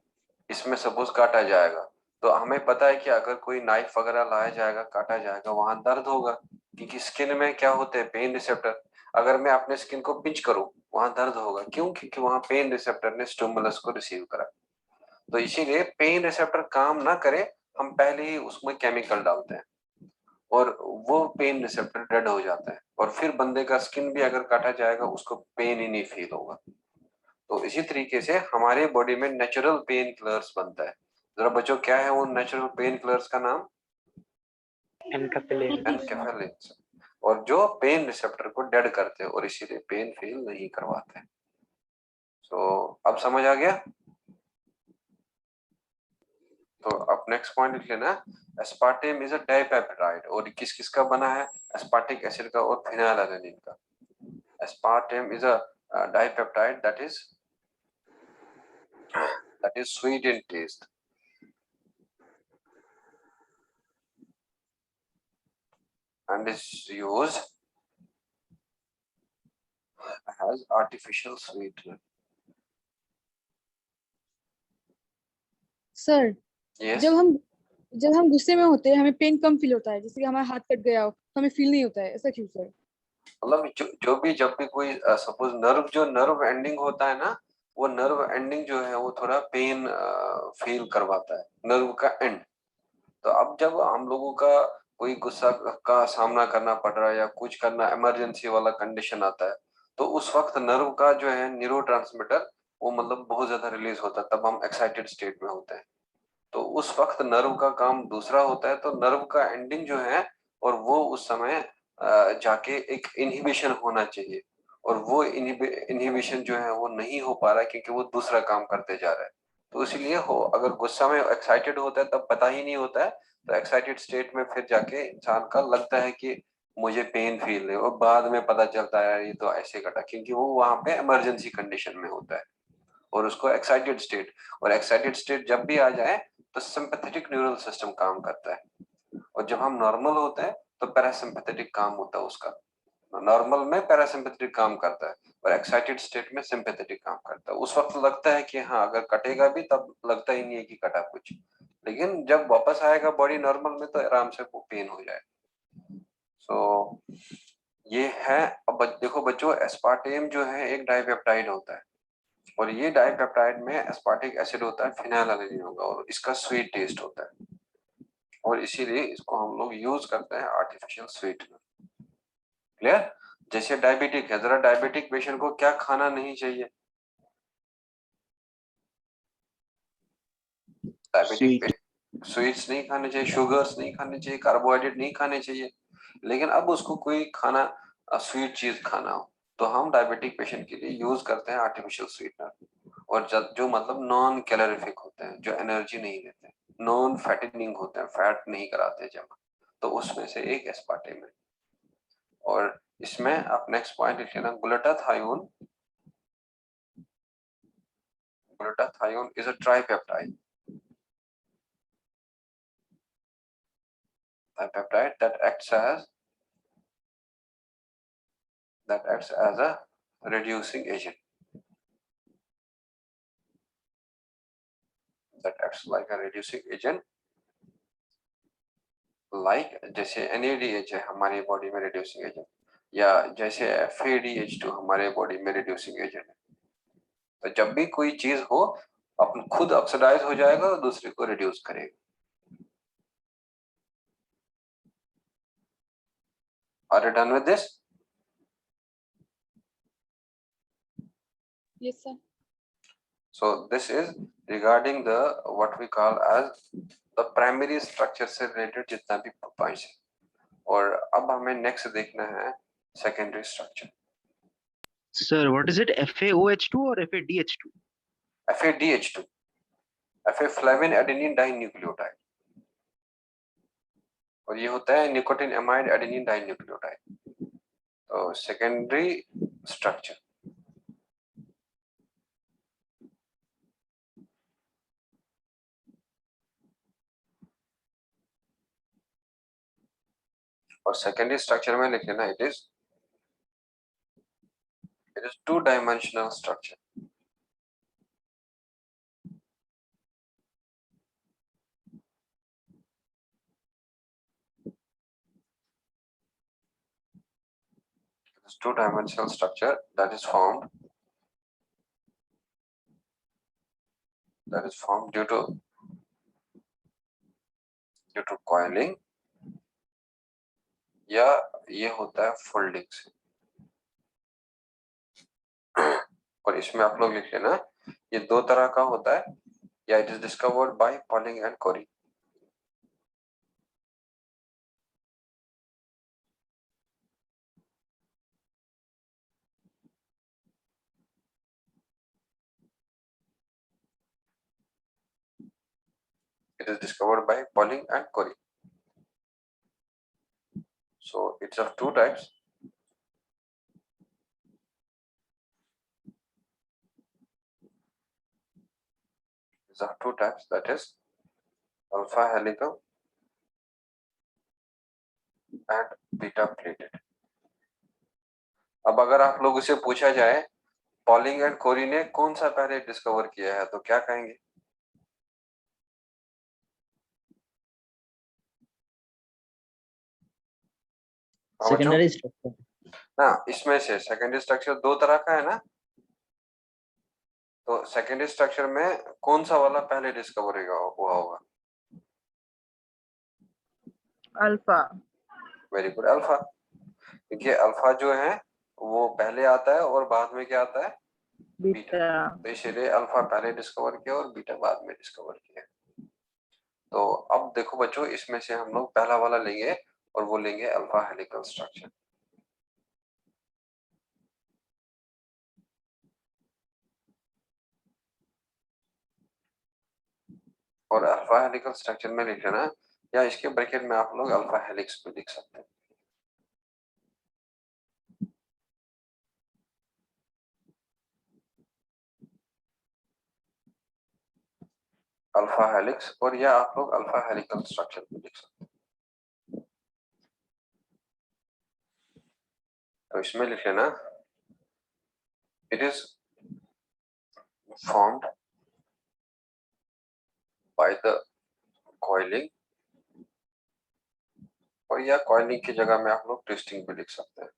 इसमें सपोज काटा जाएगा, तो हमें पता है कि अगर कोई नाइफ वगैरह लाया जाएगा, काटा जाएगा, वहां दर्द होगा, क्योंकि स्किन में क्या होते हैं? Pain receptor. अगर मैं अपने स्किन को पिंच करूं, वहां दर्द होगा, क्यों? क्योंकि वहां पेन रिसेप्टर ने स्टिमुलस को रिसीव करा। तो इसीलिए पेन रिसेप्टर काम ना करे, हम पहले ही उसमें केमिकल डालते हैं और वो पेन रिसेप्टर डेड हो जाता है, और फिर बंदे का स्किन भी अगर काटा जाएगा उसको पेन ही नहीं फील होगा। तो इसी तरीके से हमारे बॉडी में नेचुरल पेन किलर्स बनता है। जरा बच्चों क्या है वो नेचुरल पेन किलर्स का नाम? एनकेफेलिन्स। और जो पेन रिसेप्टर को डेड करते हैं और इसीलिए पेन फील नहीं करवाते। अब समझ आ गया? तो अब नेक्स्ट पॉइंट लिख लेना, एस्पार्टेम इज अ डाइपेप्टाइड। और किस किस का बना है? एस्पार्टिक एसिड का और फेनिलएलानाइन का। Aspartame is a dipeptide that is sweet in taste and is used as artificial sweetener. Sir Yes. जब हम गुस्से में होते हैं हमें पेन कम फील होता है, जैसे कि हमारा हाथ कट गया हो तो हमें फील नहीं होता है, ऐसा क्यों सर? मतलब जब भी कोई सपोज नर्व एंडिंग होता है ना, वो नर्व एंडिंग जो है वो थोड़ा पेन फील करवाता है, नर्व का एंड। तो अब जब हम लोगों का कोई गुस्सा का सामना करना पड़ रहा है या कुछ करना इमरजेंसी वाला कंडीशन आता है, तो उस वक्त नर्व का जो है न्यूरोट्रांसमीटर वो मतलब बहुत ज्यादा रिलीज होता है, तब हम एक्साइटेड स्टेट में होते हैं। तो उस वक्त नर्व का काम दूसरा होता है, तो नर्व का एंडिंग जो है और वो उस समय जाके एक इनहिबिशन होना चाहिए, और वो इनहिबिशन जो है वो नहीं हो पा रहा है क्योंकि वो दूसरा काम करते जा रहा है। तो इसलिए हो अगर गुस्सा में एक्साइटेड होता है तब पता ही नहीं होता है, तो एक्साइटेड स्टेट में फिर जाके इंसान का लगता है कि मुझे पेन फील है, और बाद में पता चलता है ये तो ऐसे कटा, क्योंकि वो वहां पे इमरजेंसी कंडीशन में होता है और उसको एक्साइटेड स्टेट। और एक्साइटेड स्टेट जब भी आ जाए तो सिंपैथेटिक न्यूरल सिस्टम काम करता है, और जब हम नॉर्मल होते हैं तो पैरासिम्पैथेटिक काम होता है उसका। नॉर्मल में पैरासिम्पैथेटिक काम करता है और एक्साइटेड स्टेट में सिंपैथेटिक काम करता है। उस वक्त लगता है कि हाँ अगर कटेगा भी तब लगता ही नहीं है कि कटा कुछ, लेकिन जब वापस आएगा बॉडी नॉर्मल में तो आराम से वो पेन हो जाए। ये है। अब देखो बच्चों, एस्पार्टेम जो है एक डाइपेप्टाइड होता है, और ये डाइपेप्टाइड में एस्पार्टिक एसिड होता है, फिनाइलएलानाइन होगा और इसका स्वीट टेस्ट होता है और इसीलिए इसको हम लोग यूज करते हैं आर्टिफिशियल स्वीटनर। क्लियर? जैसे डायबिटिक है, जरा डायबिटिक पेशेंट को क्या खाना नहीं चाहिए? डायबिटिक स्वीट्स नहीं खाने चाहिए, शुगर्स नहीं खाने चाहिए, कार्बोहाइड्रेट नहीं खाने चाहिए। लेकिन अब उसको कोई खाना स्वीट चीज खाना हो तो हम डायबिटिक पेशेंट के लिए यूज करते हैं आर्टिफिशियल स्वीटनर और जो मतलब नॉन कैलोरीफिक होते हैं, जो एनर्जी नहीं देते, नॉन फैटनिंग होते हैं, फैट नहीं कराते जमा, तो उसमें से एक एस्पार्टेम है। और इसमें आप नेक्स्ट पॉइंट लिख लेना, glutathione. Glutathione is a tripeptide, peptide that acts as a reducing agent, that acts like a reducing agent, like जैसे NADH है हमारी बॉडी में reducing agent, या जैसे FADH2 हमारे बॉडी में reducing agent है। तो जब भी कोई चीज हो अपन खुद ऑक्सीडाइज हो जाएगा और दूसरे को रिड्यूस करेगा। Are you done with this? Yes, sir. So this is regarding the what we call as the primary structure से related जितना भी पॉइंट्स है। और अब हमें नेक्स्ट देखना है secondary structure. Sir, what is it? FaOH2 or FaDH2? FADH2, FA flavin adenine dinucleotide, और ये होता है निकोटिन एमाइड एडेनिन डाइन्यूक्लियोटाइड। तो सेकेंडरी स्ट्रक्चर और सेकेंडरी स्ट्रक्चर में लिख लेना, it is two dimensional structure. Two-dimensional structure that is formed due to coiling, या ये होता है फोल्डिंग से। और इसमें आप लोग लिख लेना ये दो तरह का होता है, या it is discovered by Pauling and Corey. It is discovered by Pauling and Corey. So it's of two types. It's of two types, that is alpha helical and beta plated. अब अगर आप लोगों से पूछा जाए पॉलिंग एंड कोरी ने कौन सा पहले डिस्कवर किया है तो क्या कहेंगे? Secondary structure. ना, इसमें से सेकेंडरी स्ट्रक्चर दो तरह का है ना, तो सेकेंडरी स्ट्रक्चर में कौन सा वाला पहले डिस्कवर हुआ होगा? अल्फा। Very good, alpha. देखिए अल्फा जो है वो पहले आता है और बाद में क्या आता है? बीटा। तो इसलिए अल्फा पहले डिस्कवर किया और बीटा बाद में डिस्कवर किया। तो अब देखो बच्चों, इसमें से हम लोग पहला वाला लेंगे और वो लेंगे अल्फा हेलिकल स्ट्रक्चर। और अल्फा हेलिकल स्ट्रक्चर में लिख लेना, या इसके ब्रैकेट में आप लोग अल्फा हेलिक्स भी लिख सकते हैं। अल्फा हेलिक्स, और या आप लोग अल्फा हेलिकल स्ट्रक्चर भी लिख सकते हैं। तो इसमें लिख लेना, it is formed by the coiling, और या कॉइलिंग की जगह में आप लोग ट्विस्टिंग भी लिख सकते हैं।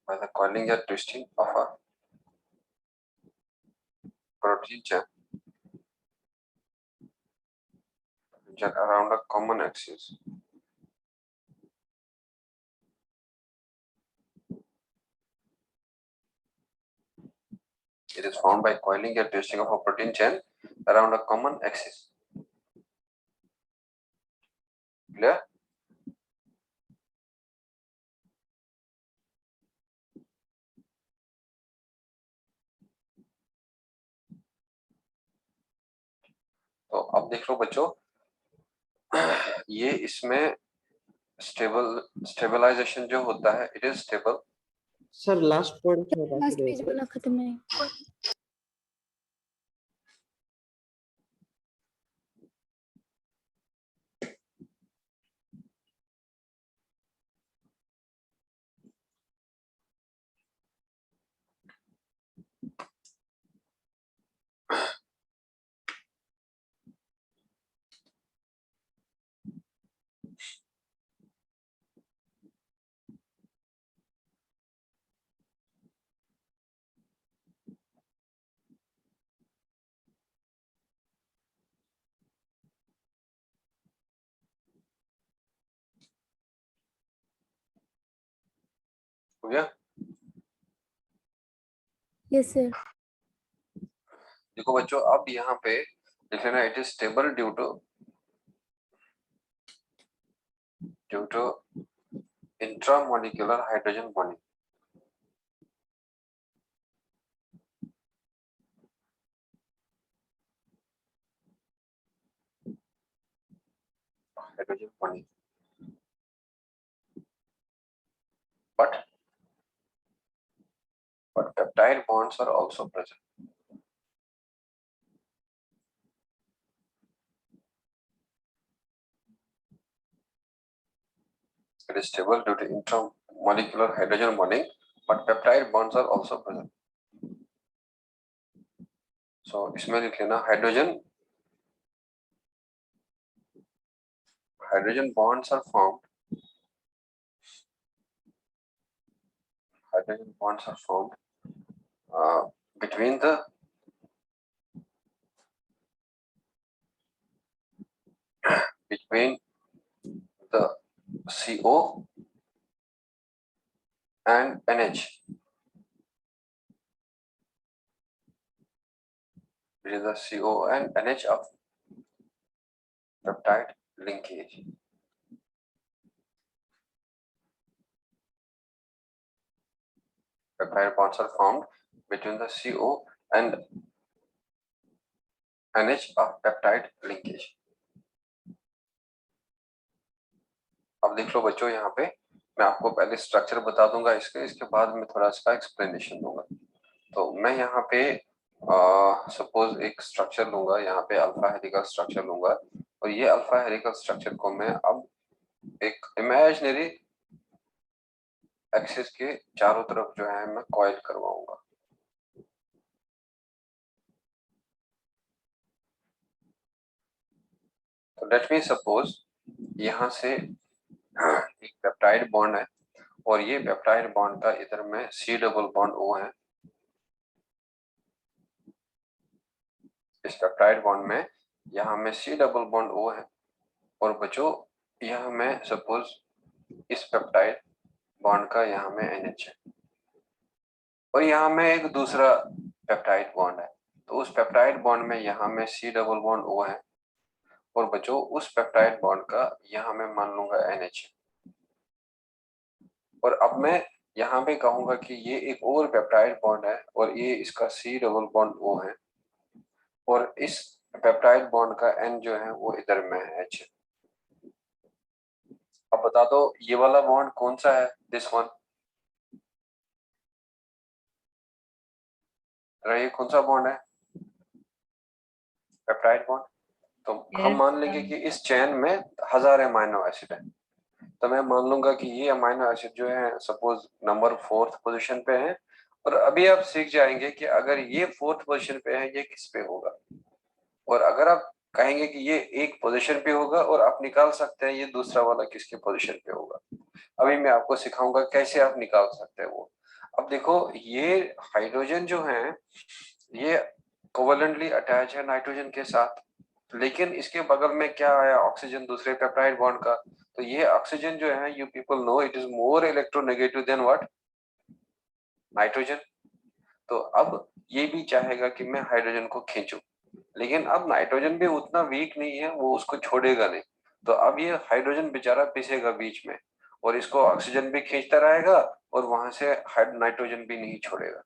by the coiling or twisting of a protein chain around a common axis. It is formed by coiling or twisting of a protein chain around a common axis. Clear? तो अब देख लो बच्चों, ये इसमें स्टेबलाइजेशन जो होता है, it is stable. Sir last point last page वाला खत्म नहीं. हो गया? Yes sir. देखो बच्चों, अब यहाँ पे लिख लेना, it is stable due to intramolecular hydrogen bonding. Hydrogen bonding. But peptide bonds are also present. It is stable due to intramolecular hydrogen bonding, but peptide bonds are also present. So इसमें लिख लेना hydrogen bonds are formed. Hydrogen bonds are formed between the CO and NH. Between the CO and NH of peptide linkage. Peptide bonds are formed between the CO and NH of peptide linkage. अब देख लो बच्चों, यहाँ पे मैं आपको पहले structure बता दूंगा इसके बाद में थोड़ा इसका एक्सप्लेनेशन दूंगा. तो मैं यहाँ पे सपोज एक स्ट्रक्चर लूंगा, यहाँ पे अल्फा हेलिकल स्ट्रक्चर लूंगा, और ये अल्फा हेलिकल स्ट्रक्चर को मैं अब एक इमेजिनरी एक्सिस के चारों तरफ जो है मैं कॉइल करवाऊंगा. तो लेट मी सपोज यहाँ से एक पेप्टाइड बॉन्ड है, और ये पेप्टाइड बॉन्ड का इधर में C डबल बॉन्ड O है. इस पेप्टाइड बॉन्ड में यहाँ में C डबल बॉन्ड O है, और बच्चों यहाँ में सपोज इस पेप्टाइड बॉन्ड का यहाँ में NH है, और यहाँ में एक दूसरा पेप्टाइड बॉन्ड है. तो उस पेप्टाइड बॉन्ड में यहाँ में C डबल बॉन्ड O है, और बच्चों उस पेप्टाइड बॉन्ड का यहाँ में मान लूंगा NH. और अब मैं यहाँ पे कहूंगा कि ये एक और पेप्टाइड बॉन्ड है, और ये इसका C डबल बॉन्ड O है, और इस पेप्टाइड बॉन्ड का N जो है वो इधर में है H. अब बता दो ये वाला बॉन्ड कौन सा है? This one. ये कौन सा बॉन्ड है? Peptide bond. तो हम मान लेंगे कि इस चेन में 1000 अमीनो एसिड है, तो मैं मान लूंगा कि ये अमीनो एसिड जो है सपोज नंबर 4th पोजीशन पे है. और अभी आप सीख जाएंगे कि अगर ये 4th पोजीशन पे है ये किस पे होगा, और अगर आप कहेंगे कि ये एक पोजीशन पे होगा, और आप निकाल सकते हैं ये दूसरा वाला किसके पोजीशन पे होगा. अभी मैं आपको सिखाऊंगा कैसे आप निकाल सकते हैं वो. अब देखो ये हाइड्रोजन जो है ये कोवेलेंटली अटैच है नाइट्रोजन के साथ, लेकिन इसके बगल में क्या आया, ऑक्सीजन, दूसरे पेप्टाइड बॉन्ड का। तो ये ऑक्सीजन जो है, you people know, it is more electronegative than what, nitrogen. तो अब ये भी चाहेगा कि मैं हाइड्रोजन को खींचूं, लेकिन अब नाइट्रोजन भी उतना वीक नहीं है, वो उसको छोड़ेगा नहीं। तो अब ये हाइड्रोजन बेचारा पिसेगा बीच में, और इसको ऑक्सीजन भी खींचता रहेगा और वहां से नाइट्रोजन भी नहीं छोड़ेगा।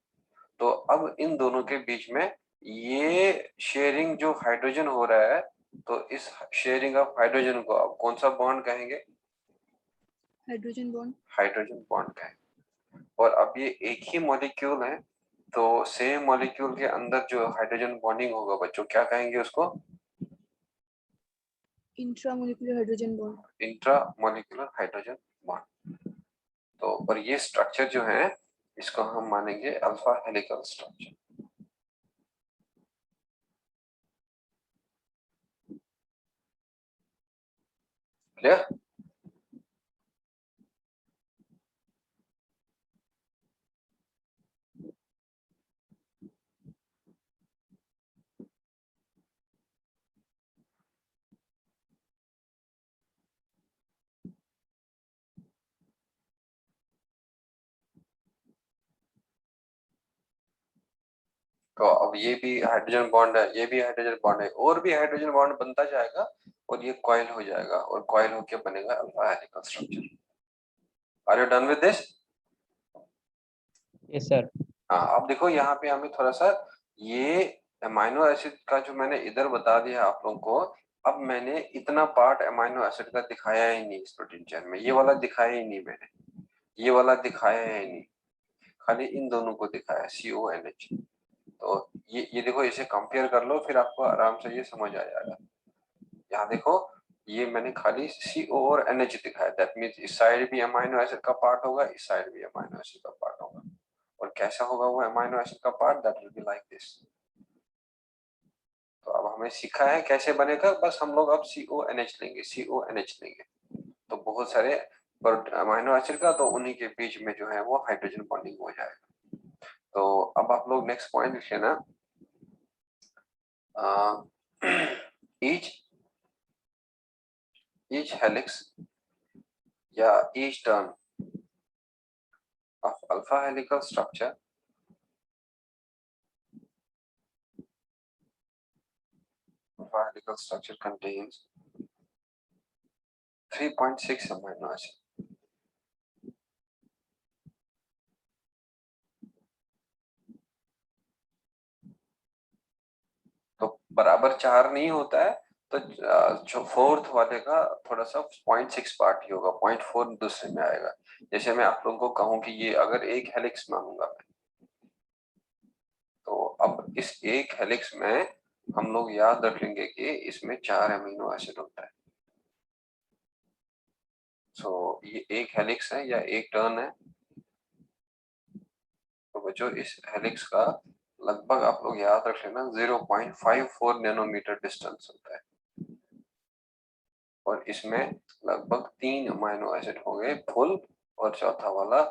तो अब इन दोनों के बीच में ये शेयरिंग जो हाइड्रोजन हो रहा है, तो इस शेयरिंग ऑफ हाइड्रोजन को आप कौन सा बॉन्ड कहेंगे? Hydrogen bond. हाइड्रोजन बॉन्ड कहेंगे। और अब ये एक ही मॉलिक्यूल है, तो सेम मॉलिक्यूल के अंदर जो हाइड्रोजन बॉन्डिंग होगा बच्चों, क्या कहेंगे उसको? Intramolecular hydrogen bond. Intramolecular hydrogen bond. तो और ये स्ट्रक्चर जो है इसको हम मानेंगे अल्फा हेलिकल स्ट्रक्चर। क्लियर? तो अब ये भी हाइड्रोजन बॉन्ड है, ये भी हाइड्रोजन बॉन्ड है, और भी हाइड्रोजन बॉन्ड बनता जाएगा और ये कॉइल हो जाएगा, और कॉइल होके बनेगा alpha helical structure. Are you done with this? Yes sir. हाँ, अब देखो यहाँ पे हमें थोड़ा सा ये अमाइनो एसिड का जो मैंने इधर बता दिया आप लोगों को, अब मैंने इतना पार्ट अमाइनो एसिड का दिखाया ही नहीं इस प्रोटीन चेन में, ये वाला दिखाया ही नहीं मैंने, ये वाला दिखाया ही नहीं, खाली इन दोनों को दिखाया, CONH। तो ये देखो, इसे कंपेयर कर लो, फिर आपको आराम से ये समझ आ जाएगा। यहाँ देखो, ये मैंने खाली CO और NH दिखाया, दैट मीन्स इस साइड भी अमाइनो एसिड का पार्ट होगा, इस साइड भी अमाइनो एसिड का पार्ट होगा। और कैसा होगा वो अमाइनो एसिड का part? That will be like this. तो अब हमें सीखा है कैसे बनेगा, बस हम लोग अब CONH लेंगे, CONH लेंगे। तो बहुत सारे अमाइनो एसिड का, तो उन्हीं के बीच में जो है वो हाइड्रोजन बॉन्डिंग हो जाएगा। तो अब आप लोग नेक्स्ट पॉइंट लिखिए ना, each helix या each turn of alpha helical structure contains 3.6 amino acid. तो बराबर 4 नहीं होता है, तो जो फोर्थ वाले का थोड़ा सा 0.6 पार्ट ही होगा, 0.4 दूसरे में आएगा। जैसे मैं आप लोगों को कहूं कि ये अगर एक हेलिक्स मानूंगा मैं, तो अब इस एक हेलिक्स में हम लोग याद रख लेंगे कि इसमें 4 अमीनो एसिड होता है। सो ये एक हेलिक्स है या एक टर्न है, तो बच्चों इस हेलिक्स का लगभग आप लोग याद रख लेना 0.54 नैनोमीटर डिस्टेंस होता है, और इसमें लगभग 3 अमाइनो एसिड होंगे फुल, और चौथा वाला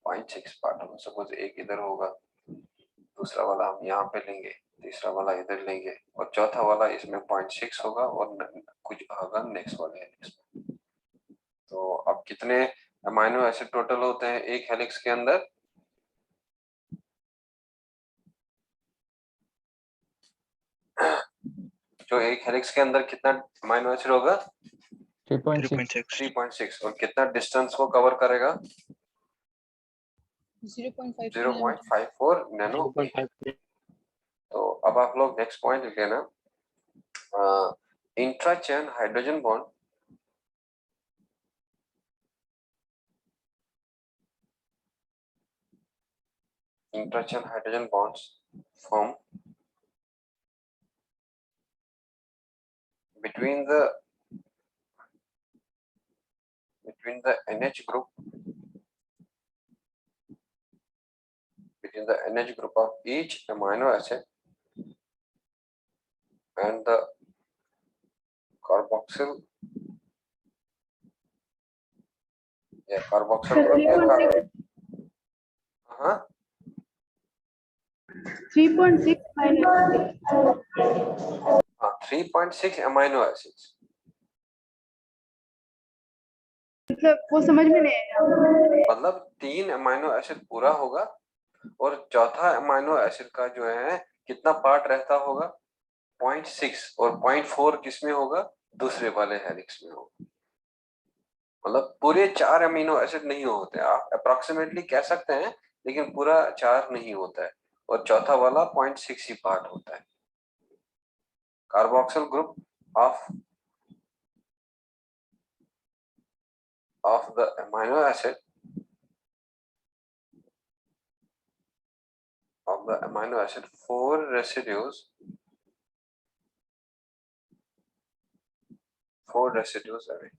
0.6 पार्ट होगा। सपोज एक इधर होगा, दूसरा वाला हम यहाँ पे लेंगे, तीसरा वाला इधर लेंगे, और चौथा वाला इसमें 0.6 होगा, और कुछ होगा नेक्स्ट वाले हेलिक्स में। तो अब कितने अमाइनो एसिड टोटल होते हैं एक हेलिक्स के अंदर? जो एक हेलिक्स के अंदर कितना अमाइनो एसिड होगा? 3.6। और कितना डिस्टेंस को कवर करेगा? 0.54 नैनोमीटर। तो अब आप लोग नेक्स्ट पॉइंट लिख लेना, intra chain hydrogen bond bonds form between the NH group, of each amino acid and the carboxyl group. हाँ 3.6 हाँ 3.6 अमाइनो एसिड्स। मतलब वो समझ में नहीं आया। मतलब 3 अमाइनो एसिड पूरा होगा और चौथा अमाइनो एसिड का जो है कितना पार्ट रहता होगा 0.6 और 0.4 किसमें होगा दूसरे वाले हेलिक्स में होगा। मतलब पूरे 4 अमीनो एसिड नहीं होते, आप अप्रोक्सीमेटली कह सकते हैं लेकिन पूरा 4 नहीं होता है और चौथा वाला 0.6 ही पार्ट होता है। Carboxyl group of the amino acid of the amino acid 4 residues away.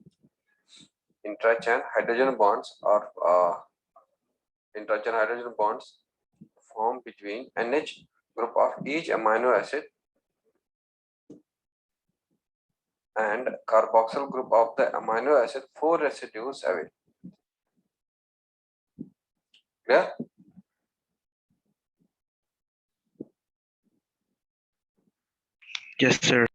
Intra-chain hydrogen bonds or intra-chain hydrogen bonds form between NH group of each amino acid and carboxyl group of the amino acid 4 residues away. Clear? Yes, sir.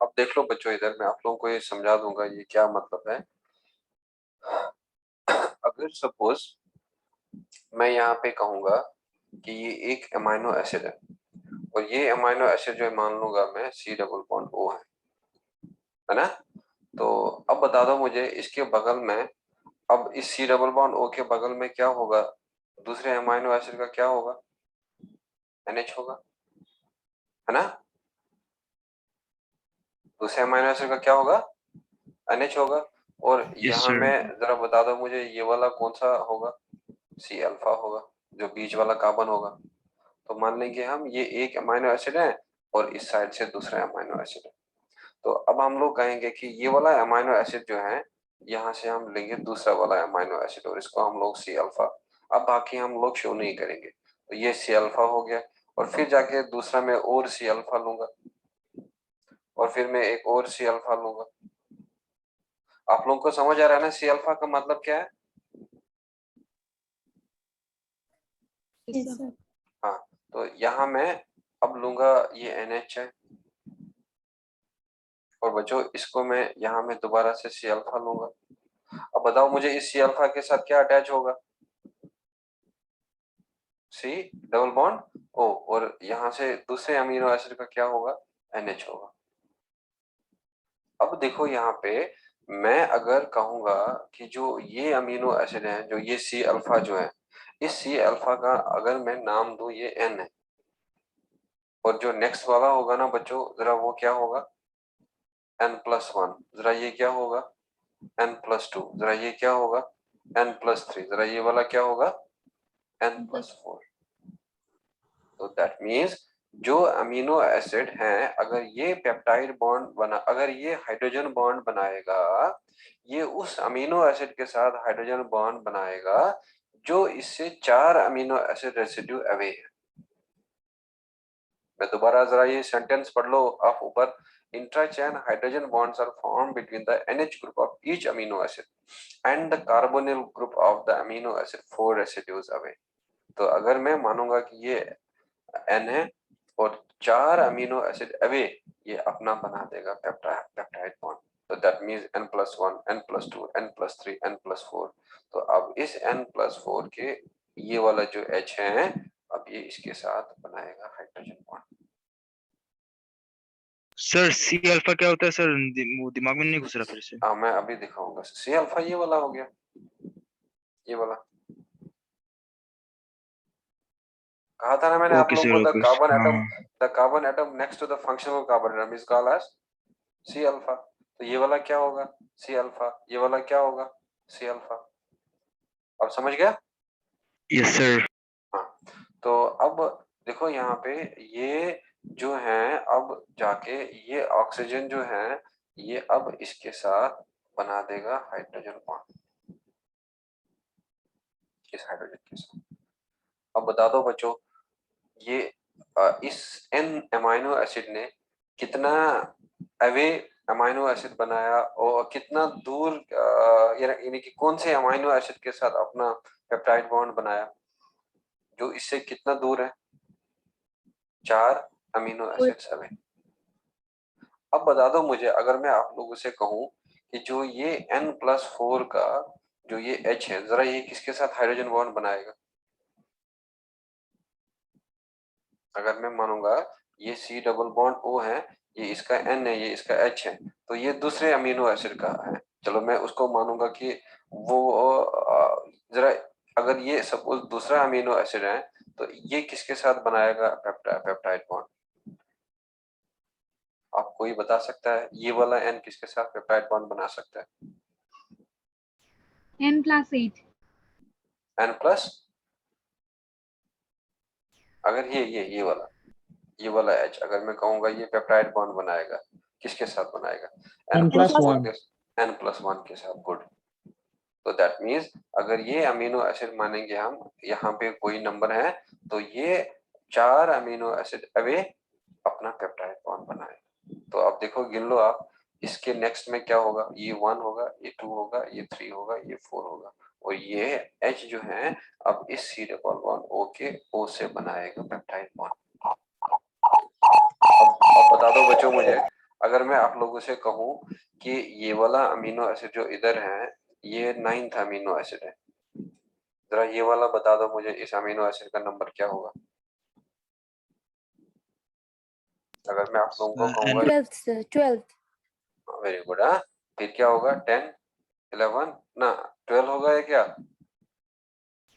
अब देख लो बच्चों, इधर मैं आप लोगों को ये समझा दूंगा ये क्या मतलब है। अगर सपोज मैं यहाँ पे कहूंगा कि ये एक अमाइनो एसिड है और ये अमाइनो एसिड जो है मान लूंगा मैं C+O है ना। तो अब बता दो मुझे इसके बगल में, अब इस C+O के बगल में क्या होगा, दूसरे अमाइनो एसिड का क्या होगा, NH होगा, है ना। दूसरे अमाइनो एसिड का क्या होगा, NH होगा। और Yes, यहाँ sir. में जरा बता दो मुझे ये वाला कौन सा होगा, C अल्फा होगा, जो बीच वाला कार्बन होगा। तो मान लेंगे हम ये एक अमाइनो एसिड है और इस साइड से दूसरा अमाइनो एसिड है। तो अब हम लोग कहेंगे कि ये वाला अमाइनो एसिड जो है यहाँ से हम लेंगे दूसरा वाला अमाइनो एसिड और इसको हम लोग C अल्फा, अब बाकी हम लोग शो नहीं करेंगे। तो ये C अल्फा हो गया और फिर जाके दूसरा में और C अल्फा लूंगा और फिर मैं एक और C अल्फा लूंगा। आप लोगों को समझ आ रहा है ना C अल्फा का मतलब क्या है। Yes, sir. हाँ, तो यहाँ मैं अब लूंगा ये NH है और बच्चों इसको मैं यहाँ में दोबारा से C अल्फा लूंगा। अब बताओ मुझे इस C अल्फा के साथ क्या अटैच होगा, C+O और यहाँ से दूसरे अमीनो एसिड का क्या होगा, NH होगा। अब देखो यहाँ पे मैं अगर कहूंगा कि जो ये अमीनो एसिड है, जो ये C अल्फा जो है, इस C अल्फा का अगर मैं नाम दूं ये N है और जो नेक्स्ट वाला होगा ना बच्चों जरा वो क्या होगा N+1, जरा ये क्या होगा N+2, जरा ये क्या होगा N+3, जरा ये वाला क्या होगा N+4। तो दैट मीन्स जो अमीनो एसिड हैं अगर ये पेप्टाइड बॉन्ड बना, अगर ये हाइड्रोजन बॉन्ड बनाएगा, ये उस अमीनो एसिड के साथ हाइड्रोजन बॉन्ड बनाएगा जो इससे 4 अमीनो एसिड रेसिड्यू अवे है। मैं दोबारा जरा ये सेंटेंस पढ़ लो आप ऊपर, intra-chain hydrogen bonds are formed between the NH group of each amino acid and the carbonyl group of the amino acid 4 residues away. तो अगर मैं मानूंगा कि ये N है और 4 अमीनो एसिड अवे ये अपना बना देगा पेप्टाइड बॉन्ड। तो that means N+1, N+2, N+3, N+4। तो अब इस N+4 के ये वाला जो H है अब ये इसके साथ बनाएगा hydrogen bond. Sir C alpha क्या होता है सर, वो दिमाग में नहीं घुस रहा फिर से। हाँ मैं अभी दिखाऊंगा। C अल्फा ये वाला हो गया, ये वाला कहा था ना मैंने आप ओके लोगों सर, को, okay. The carbon atom next to the functional carbon atom is called as C alpha. तो ये वाला क्या होगा C अल्फा, ये वाला क्या होगा C अल्फा। अब समझ गया। Yes sir. हाँ, तो अब देखो यहाँ पे ये जो है अब जाके ये ऑक्सीजन जो है ये अब इसके साथ बना देगा हाइड्रोजन बॉन्ड, इस हाइड्रोजन के साथ। अब बता दो बच्चों ये इस N अमाइनो एसिड ने कितना अवे अमाइनो एसिड बनाया और कितना दूर यानी कि कौन से अमाइनो एसिड के साथ अपना पेप्टाइड बॉन्ड बनाया जो इससे कितना दूर है, 4 अमीनो एसिड्स अवे। अब बता दो मुझे, अगर मैं आप लोगों से कहूं कि जो ये N+4 का जो ये H है, जरा ये किसके साथ हाइड्रोजन बॉन्ड बनाएगा? अगर मैं मानूंगा ये C डबल बॉन्ड O है, ये इसका N है, ये इसका H है, तो ये दूसरे अमीनो एसिड का है। चलो मैं उसको मानूंगा कि वो जरा, अगर ये सपोज दूसरा अमीनो एसिड है तो ये किसके साथ बनाएगा पेप्टाइड बॉन्ड? आप कोई बता सकता है ये वाला N किसके साथ पेप्टाइड बॉन्ड बना सकता है? N+8. N+, अगर ये वाला H, अगर मैं कहूंगा ये पेप्टाइड बॉन्ड बनाएगा, किसके साथ बनाएगा? N+1. N+1 के साथ। गुड। तो दैट मीन्स अगर ये अमीनो एसिड मानेंगे हम, यहाँ पे कोई नंबर है, तो ये 4 अमीनो एसिड अवे अपना पेप्टाइड बॉन्ड बनाएगा। तो अब देखो, गिन लो आप, इसके नेक्स्ट में क्या होगा? ये 1 होगा, ये 2 होगा, ये 3 होगा, ये 4 होगा, और ये H जो है अब इस C डबल बॉन्ड O के O से बनाएगा पेप्टाइड बॉन्ड। अब बता दो बच्चों मुझे, अगर मैं आप लोगों से कहूं कि ये वाला अमीनो एसिड जो इधर है, ये 9th अमीनो एसिड है, जरा ये वाला बता दो मुझे, इस अमीनो एसिड का नंबर क्या होगा? अगर मैं आप लोगों को कहूंगा 12th, sir. 12th. Very good. हाँ, फिर क्या होगा? 10, 11 ना 12 होगा या क्या?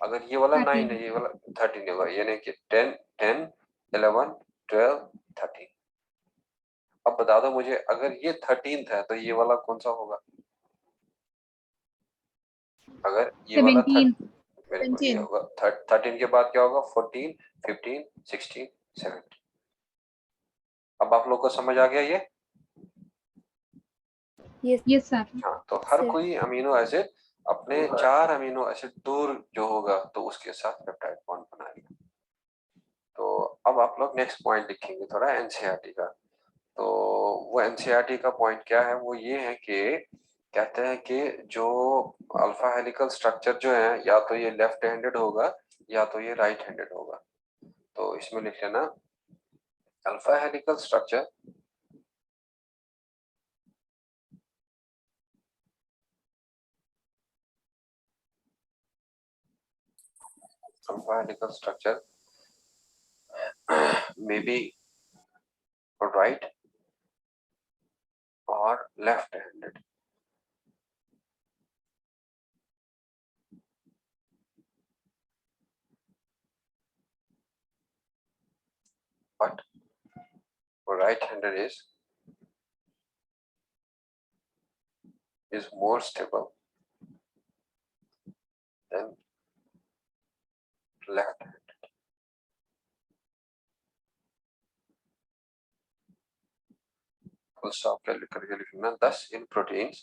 अगर ये वाला 9 है, ये वाला 13 होगा, यानी कि 10, 11, 12, 13। अब बता दो मुझे, अगर ये 13th है तो ये वाला कौन सा होगा? अगर ये वाला 17. ये होगा 13 के बाद क्या होगा? 14, 15, 16, 17। अब आप लोग को समझ आ गया ये? Yes, sir. हाँ, तो हर Sir. कोई अमीनो एसिड अपने 4 अमीनो एसिड दूर जो होगा तो उसके साथ पेप्टाइड बॉन्ड बनाएगा। तो अब आप लोग नेक्स्ट पॉइंट लिखेंगे थोड़ा एनसीईआरटी का। तो वो एनसीईआरटी का पॉइंट क्या है? वो ये है कि कहते हैं कि जो अल्फा हेलिकल स्ट्रक्चर जो है, या तो ये लेफ्ट हैंडेड होगा या तो ये राइट हैंडेड होगा। तो इसमें लिख लेना alpha helical structure may be right or left-handed. But right-handed is more stable than left-handed. Full stop करके लिखना। Thus in proteins,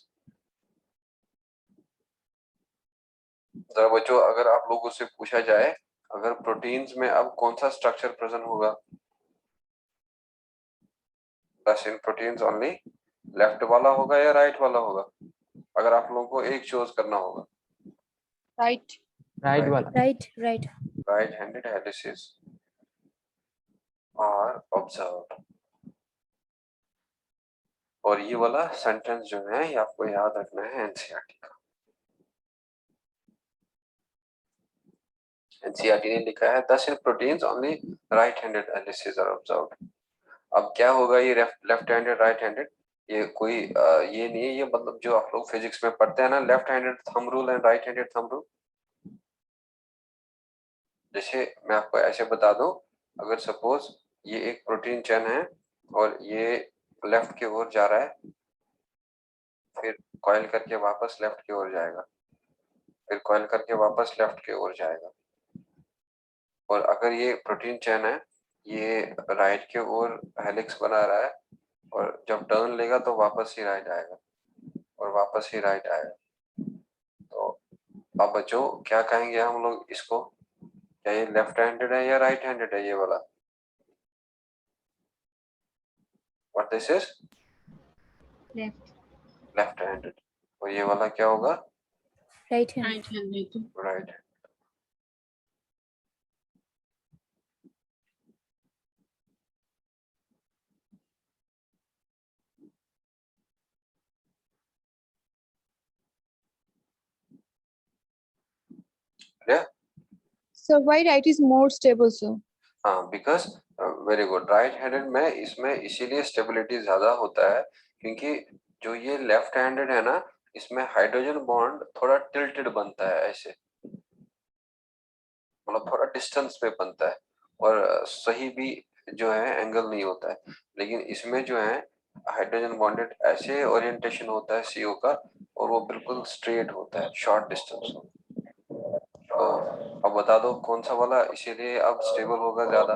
जरा बच्चों, अगर आप लोगों से पूछा जाए अगर प्रोटीन्स में अब कौन सा स्ट्रक्चर प्रेजेंट होगा? Thus in proteins only left वाला होगा या राइट वाला होगा? अगर आप लोगों को एक चूज करना होगा। राइट वाला। Right. Right-handed helices are observed। और ये वाला सेंटेंस जो है ये आपको याद रखना है एनसीईआरटी का। एनसीईआरटी ने लिखा है thus in proteins only right-handed helices are observed। अब क्या होगा ये लेफ्ट-हैंडेड राइट-हैंडेड? ये कोई ये नहीं है, ये मतलब जो आप लोग फिजिक्स में पढ़ते हैं ना, left-handed thumb rule and right-handed thumb rule. जैसे मैं आपको ऐसे बता दूं, अगर सपोज ये एक प्रोटीन चेन है और ये लेफ्ट की ओर जा रहा है, फिर कॉइल करके वापस लेफ्ट की ओर जाएगा, फिर कॉइल करके वापस लेफ्ट की ओर जाएगा। और अगर ये प्रोटीन चेन है, ये राइट की ओर हेलिक्स बना रहा है, और जब टर्न लेगा तो वापस ही राइट आएगा और वापस ही राइट आएगा। तो अब बच्चों क्या कहेंगे हम लोग इसको? क्या ये लेफ्ट हैंडेड है या राइट हैंडेड है ये वाला? What this is? Left. Left handed. और ये वाला क्या होगा? Right hand. Right. Yeah? So why right is more stable, sir? हाँ, because very good, right handed में इसमें इसीलिए स्टेबिलिटी ज्यादा होता है क्योंकि जो ये लेफ्ट हैंडेड है ना, इसमें हाइड्रोजन बॉन्ड थोड़ा टिल्टेड बनता है, ऐसे मतलब थोड़ा डिस्टेंस पे बनता है और सही भी जो है एंगल नहीं होता है। लेकिन इसमें जो है हाइड्रोजन बॉन्डेड ऐसे ओरिएंटेशन होता है CO का और वो बिल्कुल स्ट्रेट होता है, शॉर्ट डिस्टेंस हो। तो अब बता दो कौन सा वाला इसीलिए अब स्टेबल होगा ज्यादा?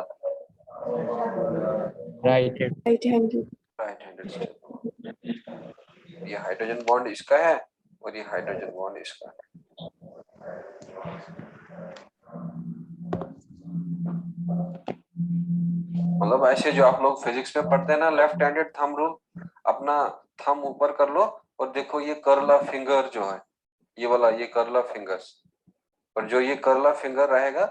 Right Right-handed. Right handed stable. ये हाइड्रोजन बॉन्ड इसका है और ये हाइड्रोजन बॉन्ड इसका है। मतलब ऐसे जो आप लोग फिजिक्स में पढ़ते हैं ना, लेफ्ट हैंडेड थंब रूल, अपना थंब ऊपर कर लो और देखो ये कर्ला फिंगर जो है, ये वाला, ये कर्ला फिंगर्स, और जो ये कर्ला फिंगर रहेगा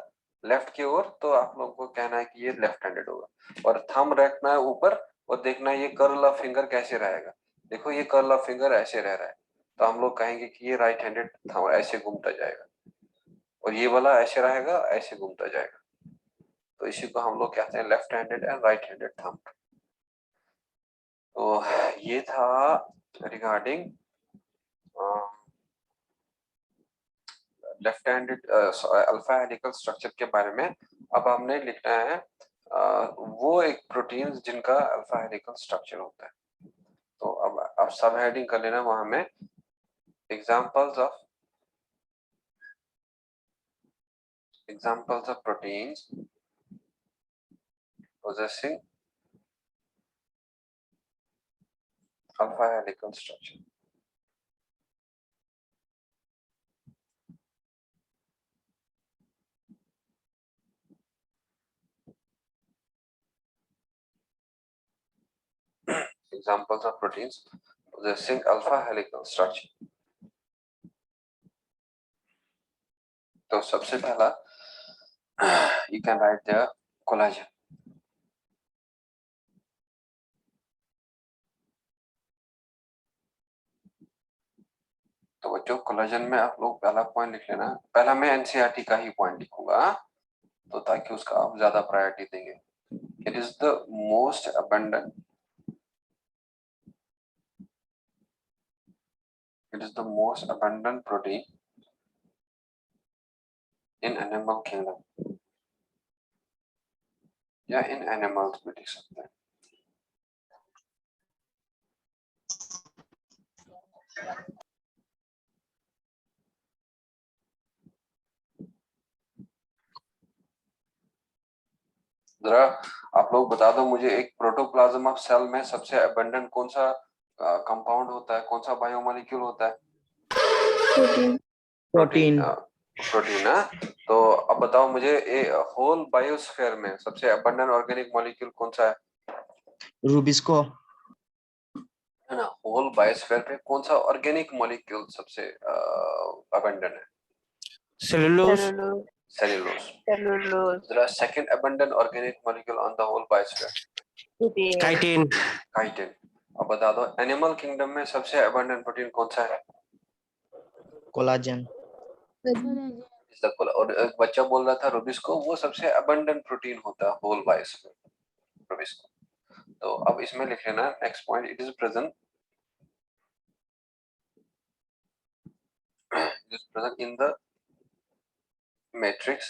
लेफ्ट की ओर, तो आप लोगों को कहना है कि ये लेफ्ट हैंडेड होगा। और थंब रखना है ऊपर और देखना है ये कर्ला फिंगर कैसे रहेगा। देखो ये कर्ला फिंगर ऐसे रह रहा है, तो हम लोग कहेंगे कि ये राइट हैंडेड थंब ऐसे घूमता जाएगा, और ये वाला ऐसे रहेगा, ऐसे घूमता जाएगा। तो इसी को हम लोग कहते हैं left handed and right handed thumb. तो ये था regarding left handed alpha helical structure के बारे में। अब हमने लिखना है वो एक प्रोटीन्स जिनका अल्फा हेलिकल स्ट्रक्चर होता है। तो अब सब हेडिंग कर लेना वहां में, examples of proteins possessing alpha helical structure। examples of proteins possessing alpha helical structure। तो सबसे पहला you can write there collagen। तो बच्चों कोलाजन में आप लोग पहला पॉइंट लिख लेना। पहला मैं एनसीईआरटी का ही पॉइंट लिखूंगा, तो ताकि उसका आप ज्यादा प्रायोरिटी देंगे। It is the most abundant protein in animal kingdom, या इन एनिमल्स भी लिख सकते हैं। जरा आप लोग बता दो मुझे, एक प्रोटोप्लाज्म ऑफ सेल में सबसे अबंडेंट कौन सा कंपाउंड होता है, कौन सा बायोमोलिक्यूल होता है? प्रोटीन। प्रोटीन है। तो अब बताओ मुझे, होल बायोस्फीयर में सबसे अबंडेंट ऑर्गेनिक मॉलिक्यूल कौन सा है? रूबिस्को। है ना, होल बायोस्फीयर पे कौन सा ऑर्गेनिक मॉलिक्यूल सबसे अबंडेंट है? Cellulose. सेल्यूलोज। जरा second abundant organic molecule on the whole biosphere? Chitin. Chitin. अब बता दो एनिमल किंगडम में सबसे अबंडेंट प्रोटीन कौन सा है? कोलाजन। और एक बच्चा बोल रहा था रूबिस्को, वो सबसे अबंडेंट प्रोटीन होता है होल बायोस्फीयर, रूबिस्को। तो अब इसमें लिख लेना next point, it is present in the matrix,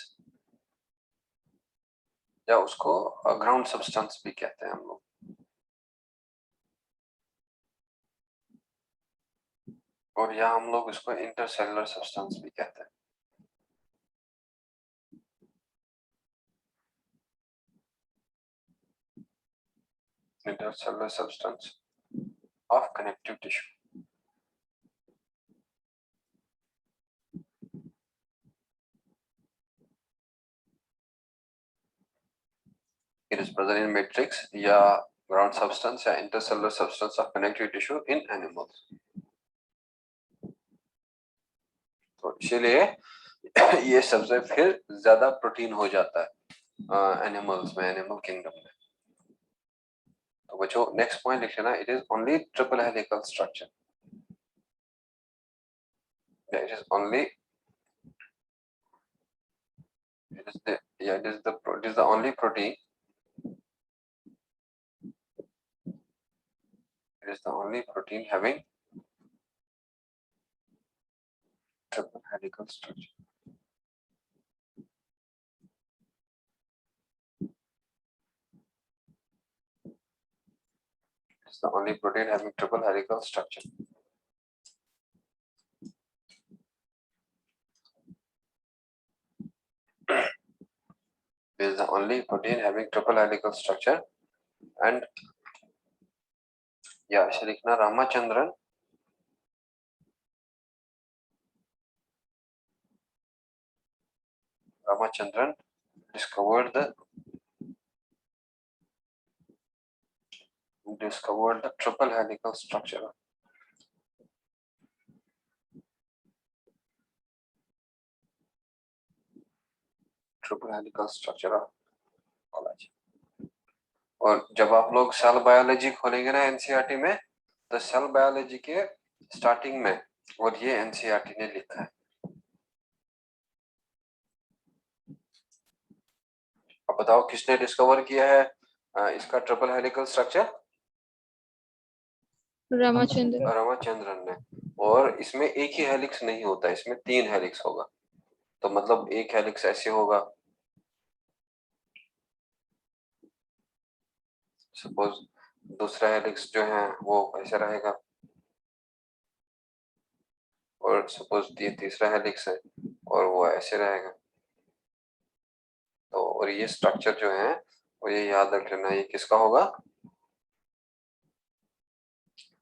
या उसको ग्राउंड सब्सटेंस भी कहते हैं हम लोग। और या हम लोग इसको इंटरसेलुलर सब्सटेंस भी कहते हैं। Intercellular substance of connective tissue. It is present in matrix या ground substance या intercellular substance of connective tissue in animals। तो इसीलिए ये सबसे फिर ज्यादा प्रोटीन हो जाता है एनिमल्स में, एनिमल किंगडम में। तो बच्चों नेक्स्ट पॉइंट लिख लेना, it is only triple helical structure. It is only It is the it is the only protein. It is the only protein having triple helical structure. It's the only protein having triple helical structure. It is the only protein having triple helical structure. And yeah, इसे लिखना Ramachandran discovered the triple helical structure. Triple helical structure of collagen. और जब आप लोग cell biology खोलेंगे ना NCERT में, तो सेल बायोलॉजी के स्टार्टिंग में, और ये एनसीईआरटी ने लिखा है। अब बताओ किसने डिस्कवर किया है इसका ट्रिपल हेलिकल स्ट्रक्चर? रामाचंद्रन ने। और इसमें एक ही हेलिक्स नहीं होता, इसमें 3 हेलिक्स होगा। तो मतलब एक हेलिक्स ऐसे होगा, सपोज दूसरा हेलिक्स जो है वो ऐसे रहेगा, और सपोज ये तीसरा हेलिक्स है और वो ऐसे रहेगा। तो और ये स्ट्रक्चर जो है वो ये याद रख लेना, ये किसका होगा?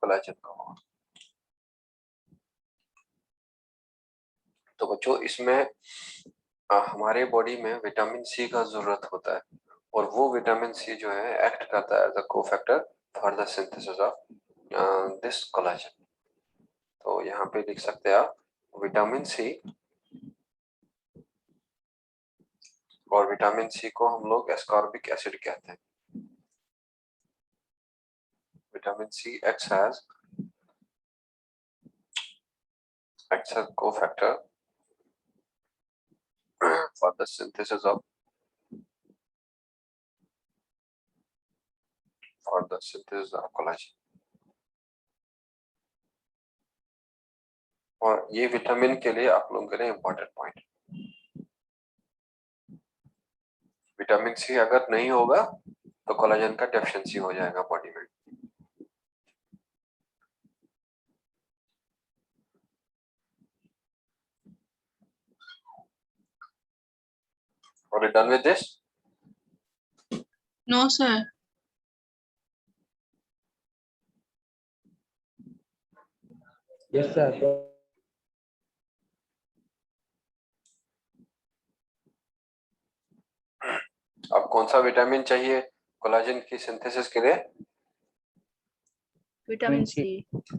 कोलेजन का होगा। तो बच्चों इसमें हमारे बॉडी में विटामिन सी का जरूरत होता है, और वो विटामिन सी जो है एक्ट करता है as a cofactor for the synthesis of this collagen. तो यहाँ पे लिख सकते हैं आप विटामिन सी, और विटामिन सी को हम लोग एस्कॉर्बिक एसिड कहते हैं। Vitamin C acts as cofactor for the synthesis of collagen. और ये विटामिन के लिए आप लोगों के लिए इम्पोर्टेंट पॉइंट, विटामिन सी अगर नहीं होगा तो कोलेजन का डेफिशिएंसी हो जाएगा बॉडी में। Are you done with this? No, sir. Yes, sir. अब कौन सा विटामिन चाहिए कोलेजन की सिंथेसिस के लिए? Vitamin C.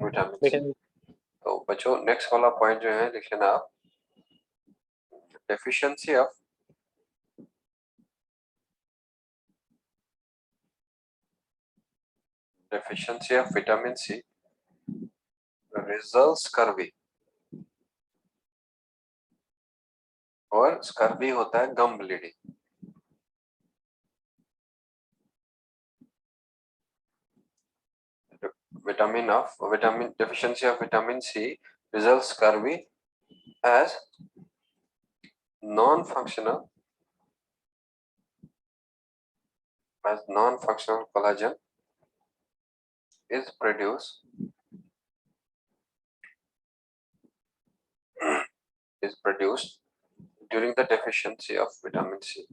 Vitamin C. तो बच्चों नेक्स्ट वाला पॉइंट जो है लिख लेना आप, deficiency of vitamin C results scurvy, और स्कर्वी होता है गम bleeding. deficiency of vitamin C results scurvy as non-functional collagen is produced during the deficiency of vitamin C.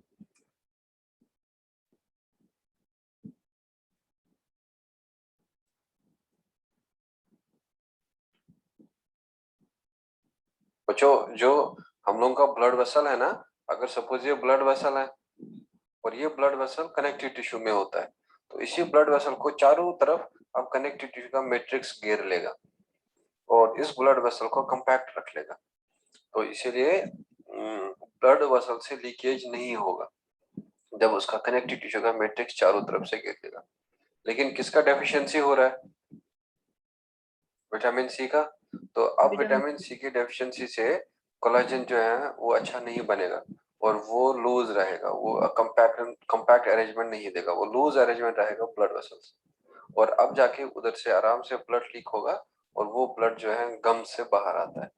बच्चों जो हम लोगों का ब्लड वेसल है ना, अगर सपोज ये ब्लड वेसल है और ये ब्लड वेसल कनेक्टिव टिश्यू में होता है, तो इसी ब्लड वेसल को चारों तरफ अब कनेक्टिव टिश्यू का मैट्रिक्स घेर लेगा और इस ब्लड वेसल को कंपैक्ट रख लेगा। तो इसीलिए ब्लड वेसल से लीकेज नहीं होगा जब उसका कनेक्टिव टिश्यू का मैट्रिक्स चारों तरफ से घेर लेगा। लेकिन किसका डेफिशिएंसी हो रहा है? विटामिन सी का। तो अब विटामिन सी की डेफिशिएंसी से कोलेजन जो है वो अच्छा नहीं बनेगा, और वो लूज रहेगा, वो कंपैक्ट अरेंजमेंट नहीं देगा, वो लूज अरेंजमेंट रहेगा ब्लड वेसल्स। और अब जाके उधर से आराम से ब्लड लीक होगा और वो ब्लड जो है गम से बाहर आता है।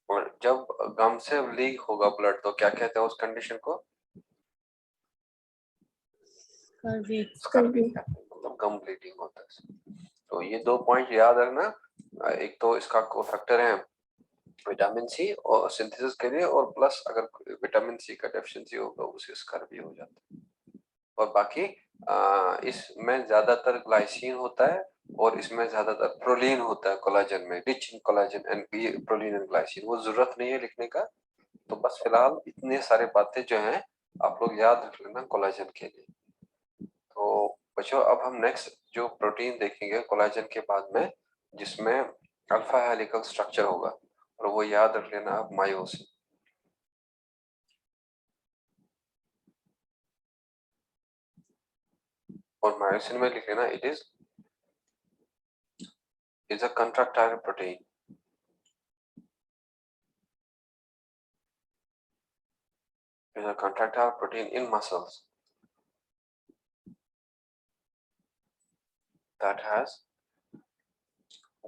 और जब गम से लीक होगा ब्लड तो क्या कहते हैं उस कंडीशन को? स्कर्वी कहते हैं, मतलब गम ब्लीडिंग होता है। तो ये 2 पॉइंट याद रखना, एक तो इसका कोफैक्टर है विटामिन सी और सिंथेसिस के लिए, और प्लस अगर विटामिन सी का डेफिशिएंसी होगा उसे स्कर्वी हो जाता है। और बाकी इसमें ज्यादातर ग्लाइसिन होता है और इसमें ज्यादातर प्रोलीन होता है कोलाजन में, rich in collagen and proline and glycine. वो जरूरत नहीं है लिखने का, तो बस फिलहाल इतने सारे बातें जो हैं आप लोग याद रख लेना कोलाजन के लिए। तो बच्चों अब हम नेक्स्ट जो प्रोटीन देखेंगे कोलाजन के बाद में, जिसमें अल्फा हेलिकल स्ट्रक्चर होगा, और वो याद रख लेना आप, मायोसिन। और मायोसिन में लिख लेना it is a contractile protein. Is a contractile protein in muscles that has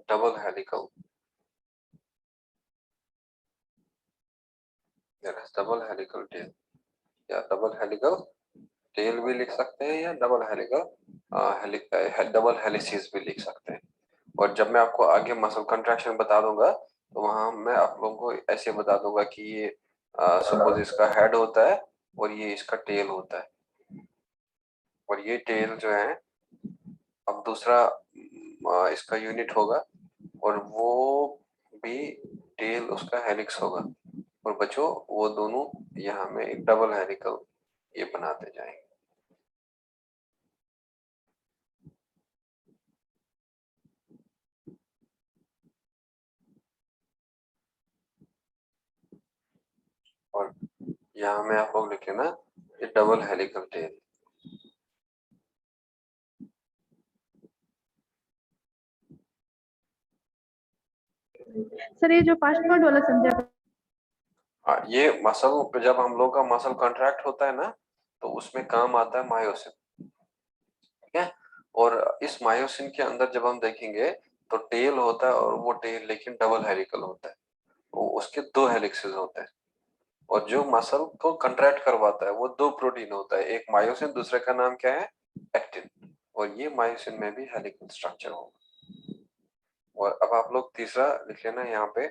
double helical. There has double helical tail, या double helical tail भी लिख सकते हैं, या double helices भी लिख सकते हैं। और जब मैं आपको आगे मसल कंट्रैक्शन बता दूंगा तो वहां मैं आप लोगों को ऐसे बता दूंगा कि ये सपोज इसका हेड होता है और ये इसका टेल होता है, और ये टेल जो है अब दूसरा इसका यूनिट होगा, और वो भी टेल उसका हेलिक्स होगा। और बच्चों वो दोनों यहाँ में एक डबल हेलिकल ये बनाते जाएंगे। और यहाँ में आप लोग लिखे ना ये डबल हेलिकल टेल। सर ये जो फर्स्ट पॉइंट वाला समझा। हाँ, ये मसल जब हम लोग का मसल कॉन्ट्रैक्ट होता है ना तो उसमें काम आता है मायोसिन, ठीक है। और इस मायोसिन के अंदर जब हम देखेंगे तो टेल होता है, और वो टेल लेकिन डबल हेलिकल होता है, वो उसके 2 हेलिक्सेस होते हैं। और जो मसल को कंट्रैक्ट करवाता है वो 2 प्रोटीन होता है, एक मायोसिन, दूसरे का नाम क्या है, एक्टिन। और ये मायोसिन में भी हेलिकल स्ट्रक्चर होगा। और अब आप लोग तीसरा लिख लेना यहाँ पे,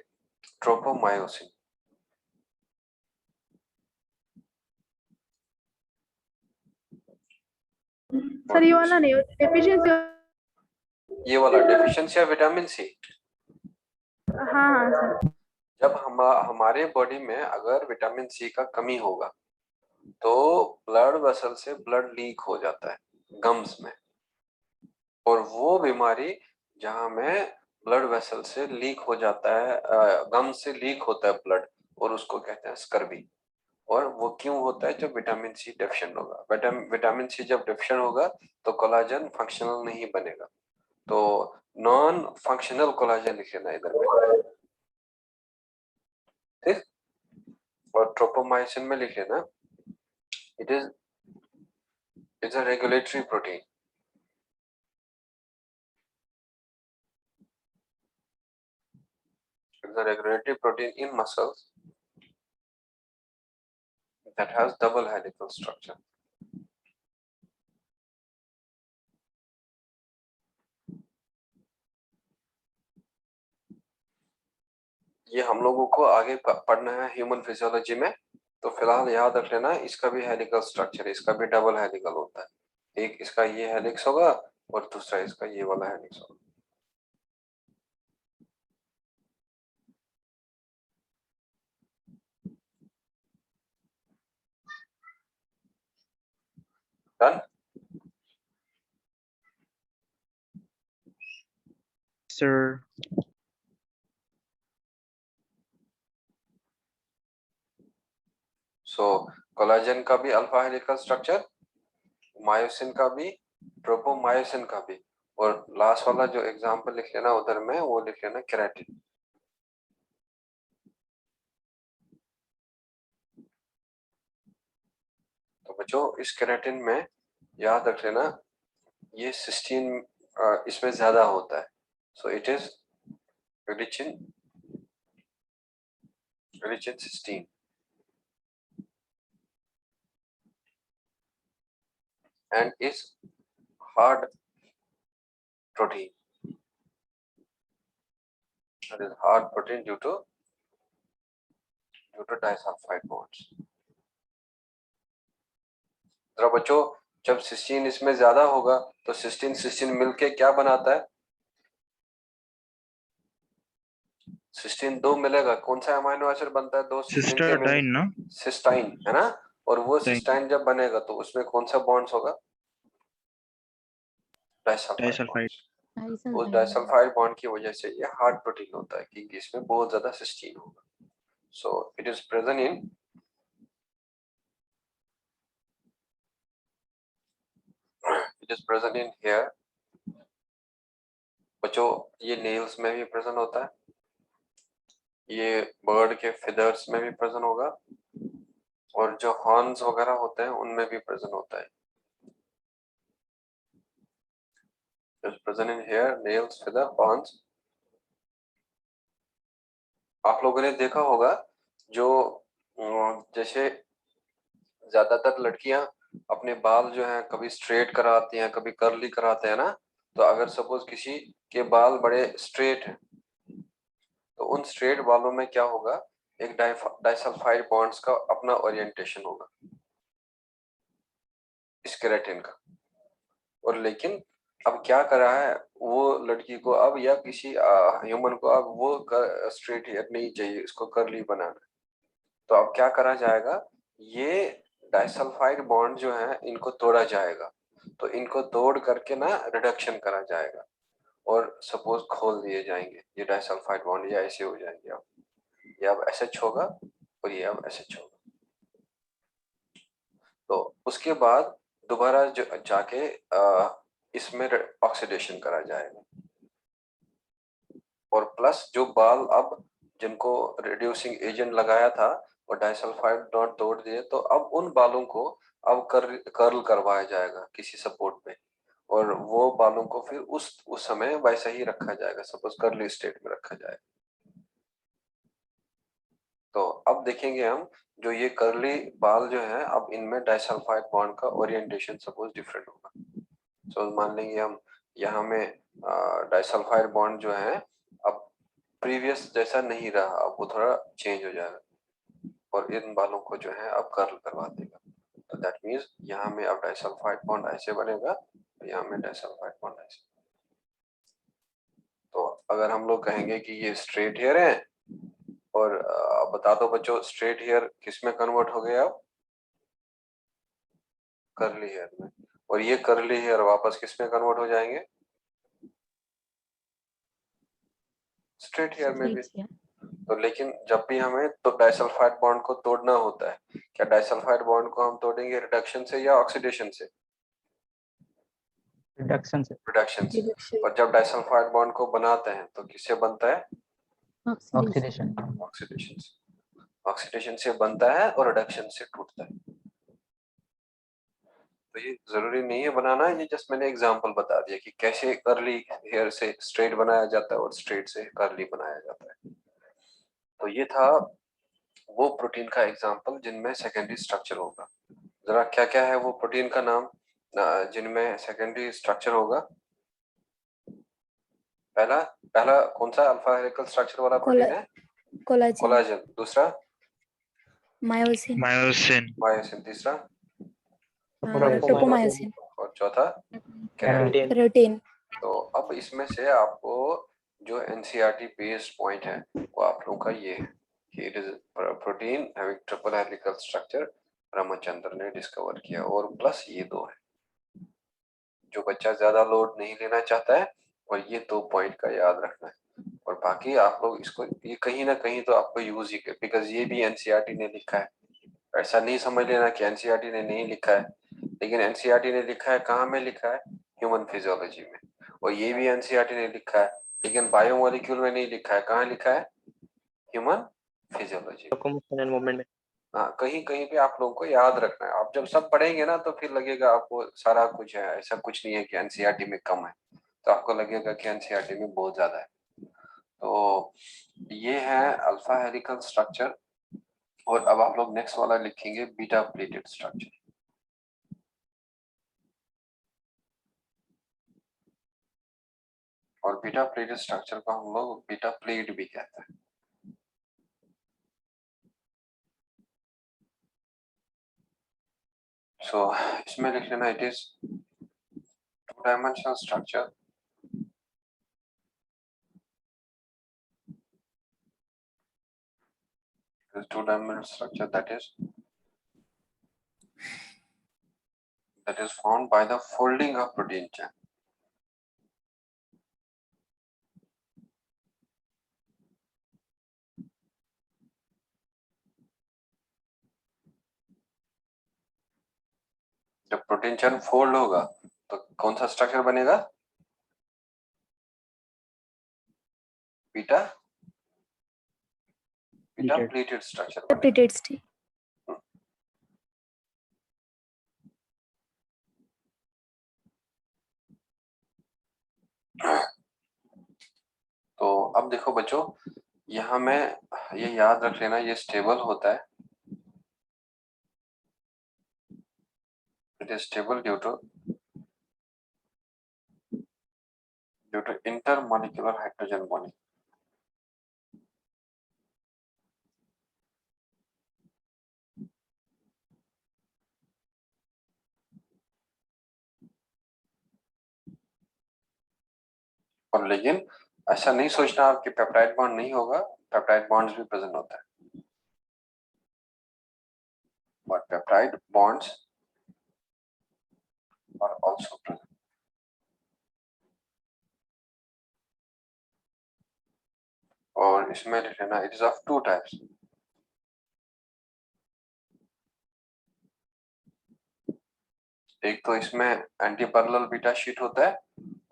ट्रोपोमायोसिन। सर ये वाला नहीं, डेफिशिएंसी। ये वाला डेफिशिएंसी ऑफ विटामिन सी। हाँ हाँ सर। जब हमारे बॉडी में अगर विटामिन सी का कमी होगा तो ब्लड वेसल से ब्लड लीक हो जाता है गम्स में, और वो बीमारी जहां में ब्लड वेसल से लीक हो जाता है, गम से लीक होता है ब्लड, और उसको कहते हैं स्कर्वी। और वो क्यों होता है? जब विटामिन सी डेफिशिएंट होगा। विटामिन सी जब डेफिशिएंट होगा तो कोलाजन फंक्शनल नहीं बनेगा, तो नॉन फंक्शनल कोलाजन लिख लेना इधर में, ठीक। और ट्रोपोमायोसिन में लिख लेना it's a regulatory protein. It's a regulatory protein in muscles that has double helical structure. ये हम लोगों को आगे पढ़ना है ह्यूमन फिजियोलॉजी में, तो फिलहाल याद रख लेना इसका भी हेलिकल स्ट्रक्चर, इसका भी डबल हेलिकल होता है। एक इसका ये हेलिक्स होगा और दूसरा इसका ये वाला हेलिक्स होगा। डन। Sir. सो कोलाजन का भी अल्फा हेलिकल स्ट्रक्चर, मायोसिन का भी, ट्रोपोमायोसिन का भी, और लास्ट वाला जो एग्जांपल लिख लेना उधर में वो लिख लेना केराटिन। बच्चों इस केराटिन में याद रख लेना ये सिस्टीन इसमें ज्यादा होता है, so it is rich in cysteine and is hard protein. That is hard protein due to disulfide bonds. जरा बच्चों जब सिस्टीन इसमें ज्यादा होगा तो सिस्टीन मिलके क्या बनाता है? सिस्टीन 2 मिलेगा, कौन सा अमीनो एसिड बनता है? 2 सिस्टीन के Cysteine, ना? सिस्टाइन है ना, और वो सिस्टाइन जब बनेगा तो उसमें कौन सा बॉन्ड्स होगा? डाइसल्फाइड। उस डाइसल्फाइड बॉन्ड की वजह से ये हार्ड प्रोटीन होता है क्योंकि इसमें बहुत ज्यादा सिस्टीन होगा। So it is present in hair. बच्चों ये नेल्स में भी प्रेजेंट होता है, ये बर्ड के फेदर्स में भी प्रेजेंट होगा, और जो हॉर्न्स वगैरह होते हैं उनमें भी प्रेजेंट होता है। It's present in hair, nails, feather, horns. आप लोगों ने देखा होगा जो जैसे ज्यादातर लड़कियां अपने बाल जो है कभी स्ट्रेट कराती हैं, कभी कर्ली कराते हैं ना, तो अगर सपोज किसी के बाल बड़े स्ट्रेट हैं तो उन स्ट्रेट बालों में क्या होगा, एक डाइसल्फाइड बॉन्ड्स का अपना ओरिएंटेशन होगा इस केराटिन का। और लेकिन अब क्या करा है वो लड़की को अब या किसी ह्यूमन को अब वो स्ट्रेट हेयर नहीं चाहिए, इसको कर्ली बनाना है, तो अब क्या करा जाएगा, ये डाइसल्फाइड बॉन्ड जो है इनको तोड़ा जाएगा, तो इनको तोड़ करके ना रिडक्शन करा जाएगा और सपोज खोल दिए जाएंगे ये डाइसल्फाइड बॉन्ड, या ऐसे हो जाएंगे, अब ये अब SH होगा और ये अब SH होगा। तो उसके बाद दोबारा जाके इसमें ऑक्सीडेशन करा जाएगा, और प्लस जो बाल अब जिनको रिड्यूसिंग एजेंट लगाया था और डाइसल्फाइड बॉन्ड तोड़ दिए, तो अब उन बालों को अब कर्ल करवाया जाएगा किसी सपोर्ट पे, और वो बालों को फिर उस समय वैसा ही रखा जाएगा, सपोज कर्ली स्टेट में रखा जाएगा। तो अब देखेंगे हम जो ये कर्ली बाल जो है अब इनमें डाइसल्फाइड बॉन्ड का ओरिएंटेशन सपोज डिफरेंट होगा। सो मान लेंगे हम यहाँ में डाइसल्फाइड बॉन्ड जो है अब प्रीवियस जैसा नहीं रहा, अब वो थोड़ा चेंज हो जाएगा और इन बालों को जो है अब कर्ल करवा देगा। तो दैट मीन्स यहाँ में अब डाइसल्फाइड बॉन्ड ऐसे बनेगा, यहाँ में डाइसल्फाइड बॉन्ड ऐसे। तो अगर हम लोग कहेंगे कि ये स्ट्रेट हेयर है, और बता दो बच्चों स्ट्रेट हेयर किस में कन्वर्ट हो गया, अब कर्ली हेयर में, और ये कर्ली हेयर वापस किस में कन्वर्ट हो जाएंगे, स्ट्रेट हेयर में भी। तो लेकिन जब भी हमें तो डाइसल्फाइड बॉन्ड को तोड़ना होता है, क्या डाइसल्फाइड बॉन्ड को हम तोड़ेंगे रिडक्शन से या ऑक्सीडेशन से? रिडक्शन से। और जब डाइसल्फाइड बॉन्ड को बनाते हैं तो किससे बनता है? ऑक्सीडेशन। ऑक्सीडेशन से बनता है और रिडक्शन से टूटता है। तो ये जरूरी नहीं है बनाना, ये जस्ट मैंने एग्जांपल बता दिया कि कैसे कर्ली हेयर से स्ट्रेट बनाया जाता है और स्ट्रेट से कर्ली बनाया जाता है। तो ये था वो प्रोटीन का एग्जांपल जिनमें सेकेंडरी स्ट्रक्चर होगा। जरा क्या क्या है वो प्रोटीन का नाम जिनमें सेकेंडरी स्ट्रक्चर होगा? पहला कौन सा अल्फा हेलिकल स्ट्रक्चर वाला प्रोटीन है? कोलाजन। दूसरा मायोसिन। तीसरा ट्रोपोमायोसिन। और चौथा केराटिन। तो अब इसमें से आपको जो NCERT बेस्ड पॉइंट है वो आप लोगों का ये है कि it is protein having triple helical structure, Ramchandra ने डिस्कवर किया, और प्लस ये दो है। जो बच्चा ज्यादा लोड नहीं लेना चाहता है और ये 2 पॉइंट का याद रखना है, और बाकी आप लोग इसको ये कहीं ना कहीं तो आपको यूज ही कर, बिकॉज ये भी NCERT ने लिखा है। ऐसा नहीं समझ लेना कि NCERT ने नहीं लिखा है, लेकिन NCERT ने लिखा है, कहाँ में लिखा है? ह्यूमन फिजियोलॉजी में। और ये भी NCERT ने लिखा है, लेकिन बायोमोलिक्यूल में नहीं लिखा है। कहाँ लिखा है? Human physiology. Locomotion and movement में। हाँ, कहीं कहीं पे आप लोगों को याद रखना है। आप जब सब पढ़ेंगे ना तो फिर लगेगा आपको सारा कुछ है, ऐसा कुछ नहीं है कि एनसीईआरटी में कम है, तो आपको लगेगा कि एनसीईआरटी में बहुत ज्यादा है। तो ये है अल्फा हेलिकल स्ट्रक्चर। और अब आप लोग नेक्स्ट वाला लिखेंगे बीटा प्लेटेड स्ट्रक्चर। और बीटा प्लेटेड स्ट्रक्चर को हम लोग बीटा प्लेट भी कहते हैं। सो इसमें लिख लेना it is 2-dimensional structure that is formed by the folding of protein chain. जब प्रोटीन चेन फोल्ड होगा तो कौन सा स्ट्रक्चर बनेगा? बीटा प्लेटेड स्ट्रक्चर बनेगा। Pleated structure. तो अब देखो बच्चों, यहाँ में ये याद रख लेना, ये स्टेबल होता है। It is stable due to intermolecular hydrogen bonding. और लेकिन ऐसा नहीं सोचना आप कि पेप्टाइड बॉन्ड नहीं होगा, पेप्टाइड बॉन्ड्स भी प्रेजेंट होता है, but peptide bonds are also present. और इसमें लिख लेना इट इज ऑफ 2 टाइप्स। एक तो इसमें एंटी पैरेलल बीटा शीट होता है,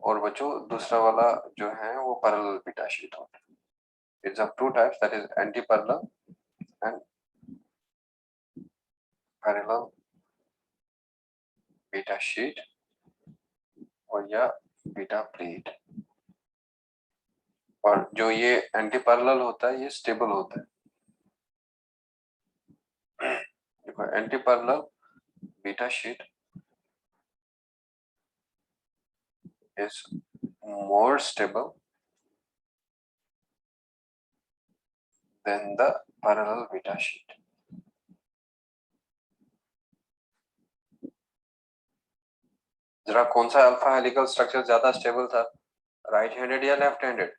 और बच्चों दूसरा वाला जो है वो पैरेलल बीटा शीट होता है। It's of 2 types, that is anti parallel and parallel beta sheet, और या बीटा प्लेट। और जो ये एंटी पैरेलल होता है ये स्टेबल होता है। देखो anti parallel beta sheet is more stable than the parallel beta sheet. जरा कौन सा अल्फा हेलिकल स्ट्रक्चर ज्यादा स्टेबल था, राइट हैंडेड या left handed?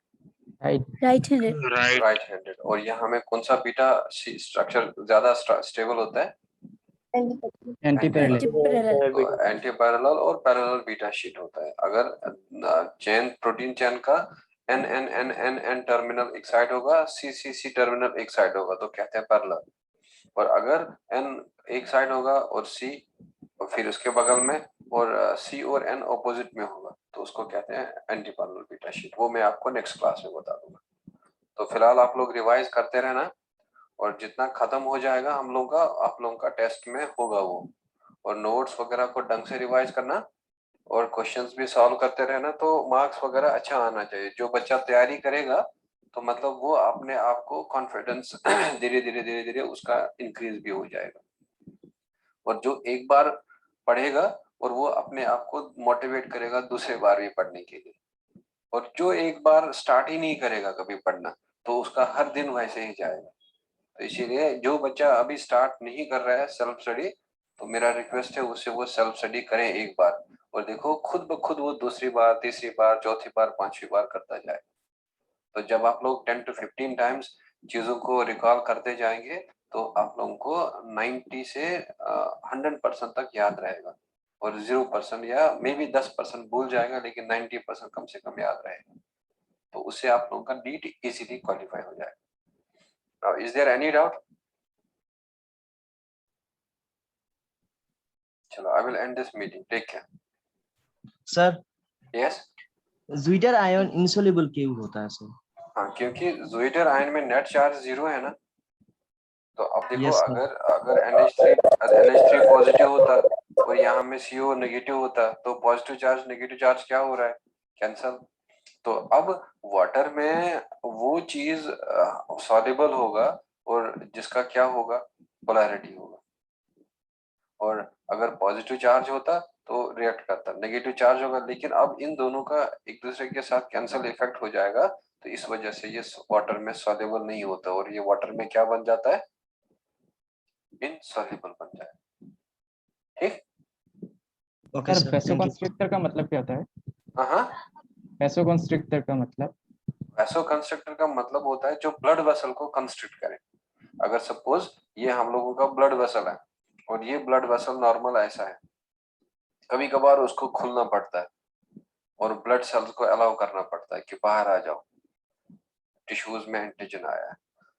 Right handed. Right handed. और यहाँ में कौन सा बीटा स्ट्रक्चर ज्यादा स्टेबल होता है? Anti parallel. एंटी पैरेलल और पैरेलल बीटा शीट होता है। अगर चेन प्रोटीन चेन का N N N N N terminal एक साइड होगा, सी सी सी टर्मिनल एक साइड होगा तो कहते हैं पैरेलल। और अगर एन एक साइड होगा और सी और फिर उसके बगल में और सी और एन ऑपोजिट में होगा तो उसको कहते हैं एंटी पैरेलल बीटा शीट। वो मैं आपको नेक्स्ट क्लास में बता दूंगा। तो फिलहाल आप लोग रिवाइज करते रहना, और जितना खत्म हो जाएगा हम लोग का, आप लोगों का टेस्ट में होगा वो। और नोट्स वगैरह को ढंग से रिवाइज करना और क्वेश्चंस भी सॉल्व करते रहना, तो मार्क्स वगैरह अच्छा आना चाहिए। जो बच्चा तैयारी करेगा तो मतलब वो अपने आप को कॉन्फिडेंस धीरे धीरे उसका इंक्रीज भी हो जाएगा। और जो एक बार पढ़ेगा और वो अपने आप को मोटिवेट करेगा दूसरे बार भी पढ़ने के लिए। और जो एक बार स्टार्ट ही नहीं करेगा कभी पढ़ना तो उसका हर दिन वैसे ही जाएगा। तो इसीलिए जो बच्चा अभी स्टार्ट नहीं कर रहा है सेल्फ स्टडी, तो मेरा रिक्वेस्ट है उससे वो सेल्फ स्टडी करें एक बार, और देखो खुद ब खुद वो दूसरी बार, तीसरी बार, चौथी बार, पांचवी बार करता जाए। तो जब आप लोग 10 to 15 टाइम्स चीजों को रिकॉल करते जाएंगे तो आप लोगों को 90 से 100% तक याद रहेगा। और 0% या मे बी 10% भूल जाएगा, लेकिन 90% कम से कम याद रहेगा। तो उससे आप लोगों का नीट इजीली क्वालिफाई हो जाएगा। Now, is there any doubt? चलो, I will end this meeting. Take care. Sir Yes? Zwitter ion insoluble क्यों होता है सर? हाँ, क्योंकि ज्विटर आयन में नेट चार्ज 0 है ना। तो अब देखो Yes, sir. अगर NH3 पॉजिटिव होता और यहाँ में CO नेगेटिव होता तो पॉजिटिव चार्ज नेगेटिव चार्ज क्या हो रहा है, कैंसल। तो अब वाटर में वो चीज सॉल्युबल होगा और जिसका क्या होगा, पोलैरिटी होगा। और अगर पॉजिटिव चार्ज होता तो रिएक्ट करता, नेगेटिव चार्ज होगा, लेकिन अब इन दोनों का एक दूसरे के साथ कैंसल इफेक्ट हो जाएगा, तो इस वजह से ये वाटर में सॉल्युबल नहीं होता और ये वाटर में क्या बन जाता है, इनसॉल्युबल बन जाएगा। ठीक। Okay, sir sir. Vaso Thank you. Constrictor का मतलब क्या होता है? हाँ, वैसो कंस्ट्रिक्टर का मतलब? वैसो कंस्ट्रिक्टर का मतलब होता है जो ब्लड वेसल को कंस्ट्रिक्ट करे। अगर सपोज ये हम लोगों का ब्लड वेसल है और ये ब्लड वेसल नॉर्मल ऐसा है, कभी कभार उसको खुलना पड़ता है और ब्लड सेल्स को अलाउ करना पड़ता है कि बाहर आ जाओ, टिश्यूज में एंटीजन आया है,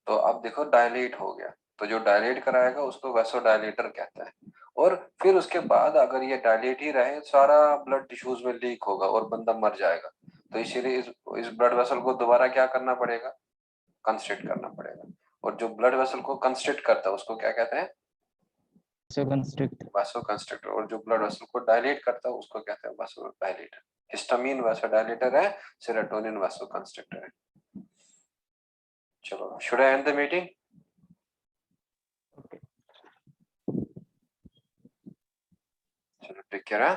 तो अब देखो डायलेट हो गया, तो जो डायलेट कराएगा उसको वैसोडायलेटर कहता है। और फिर उसके बाद अगर ये डायलेट ही रहे, सारा ब्लड टिश्यूज में लीक होगा और बंदा मर जाएगा। तो इसीलिए इस ब्लड वेसल को दोबारा क्या करना पड़ेगा, कंस्ट्रिक्ट करना पड़ेगा। और जो ब्लड वेसल को कंस्ट्रिक्ट करता है उसको क्या कहते हैं, वैसो कंस्ट्रिक्टर। वैसोकंस्ट्रिक्टर। और जो ब्लड वेसल को डायलेट करता है उसको कहते हैं वैसोडायलेटर। हिस्टामिन वैसोडायलेटर है, सेरोटोनिन वैसोकंस्ट्रिक्टर है। चलो, should I end the meeting? Okay. चलो, take care, हाँ?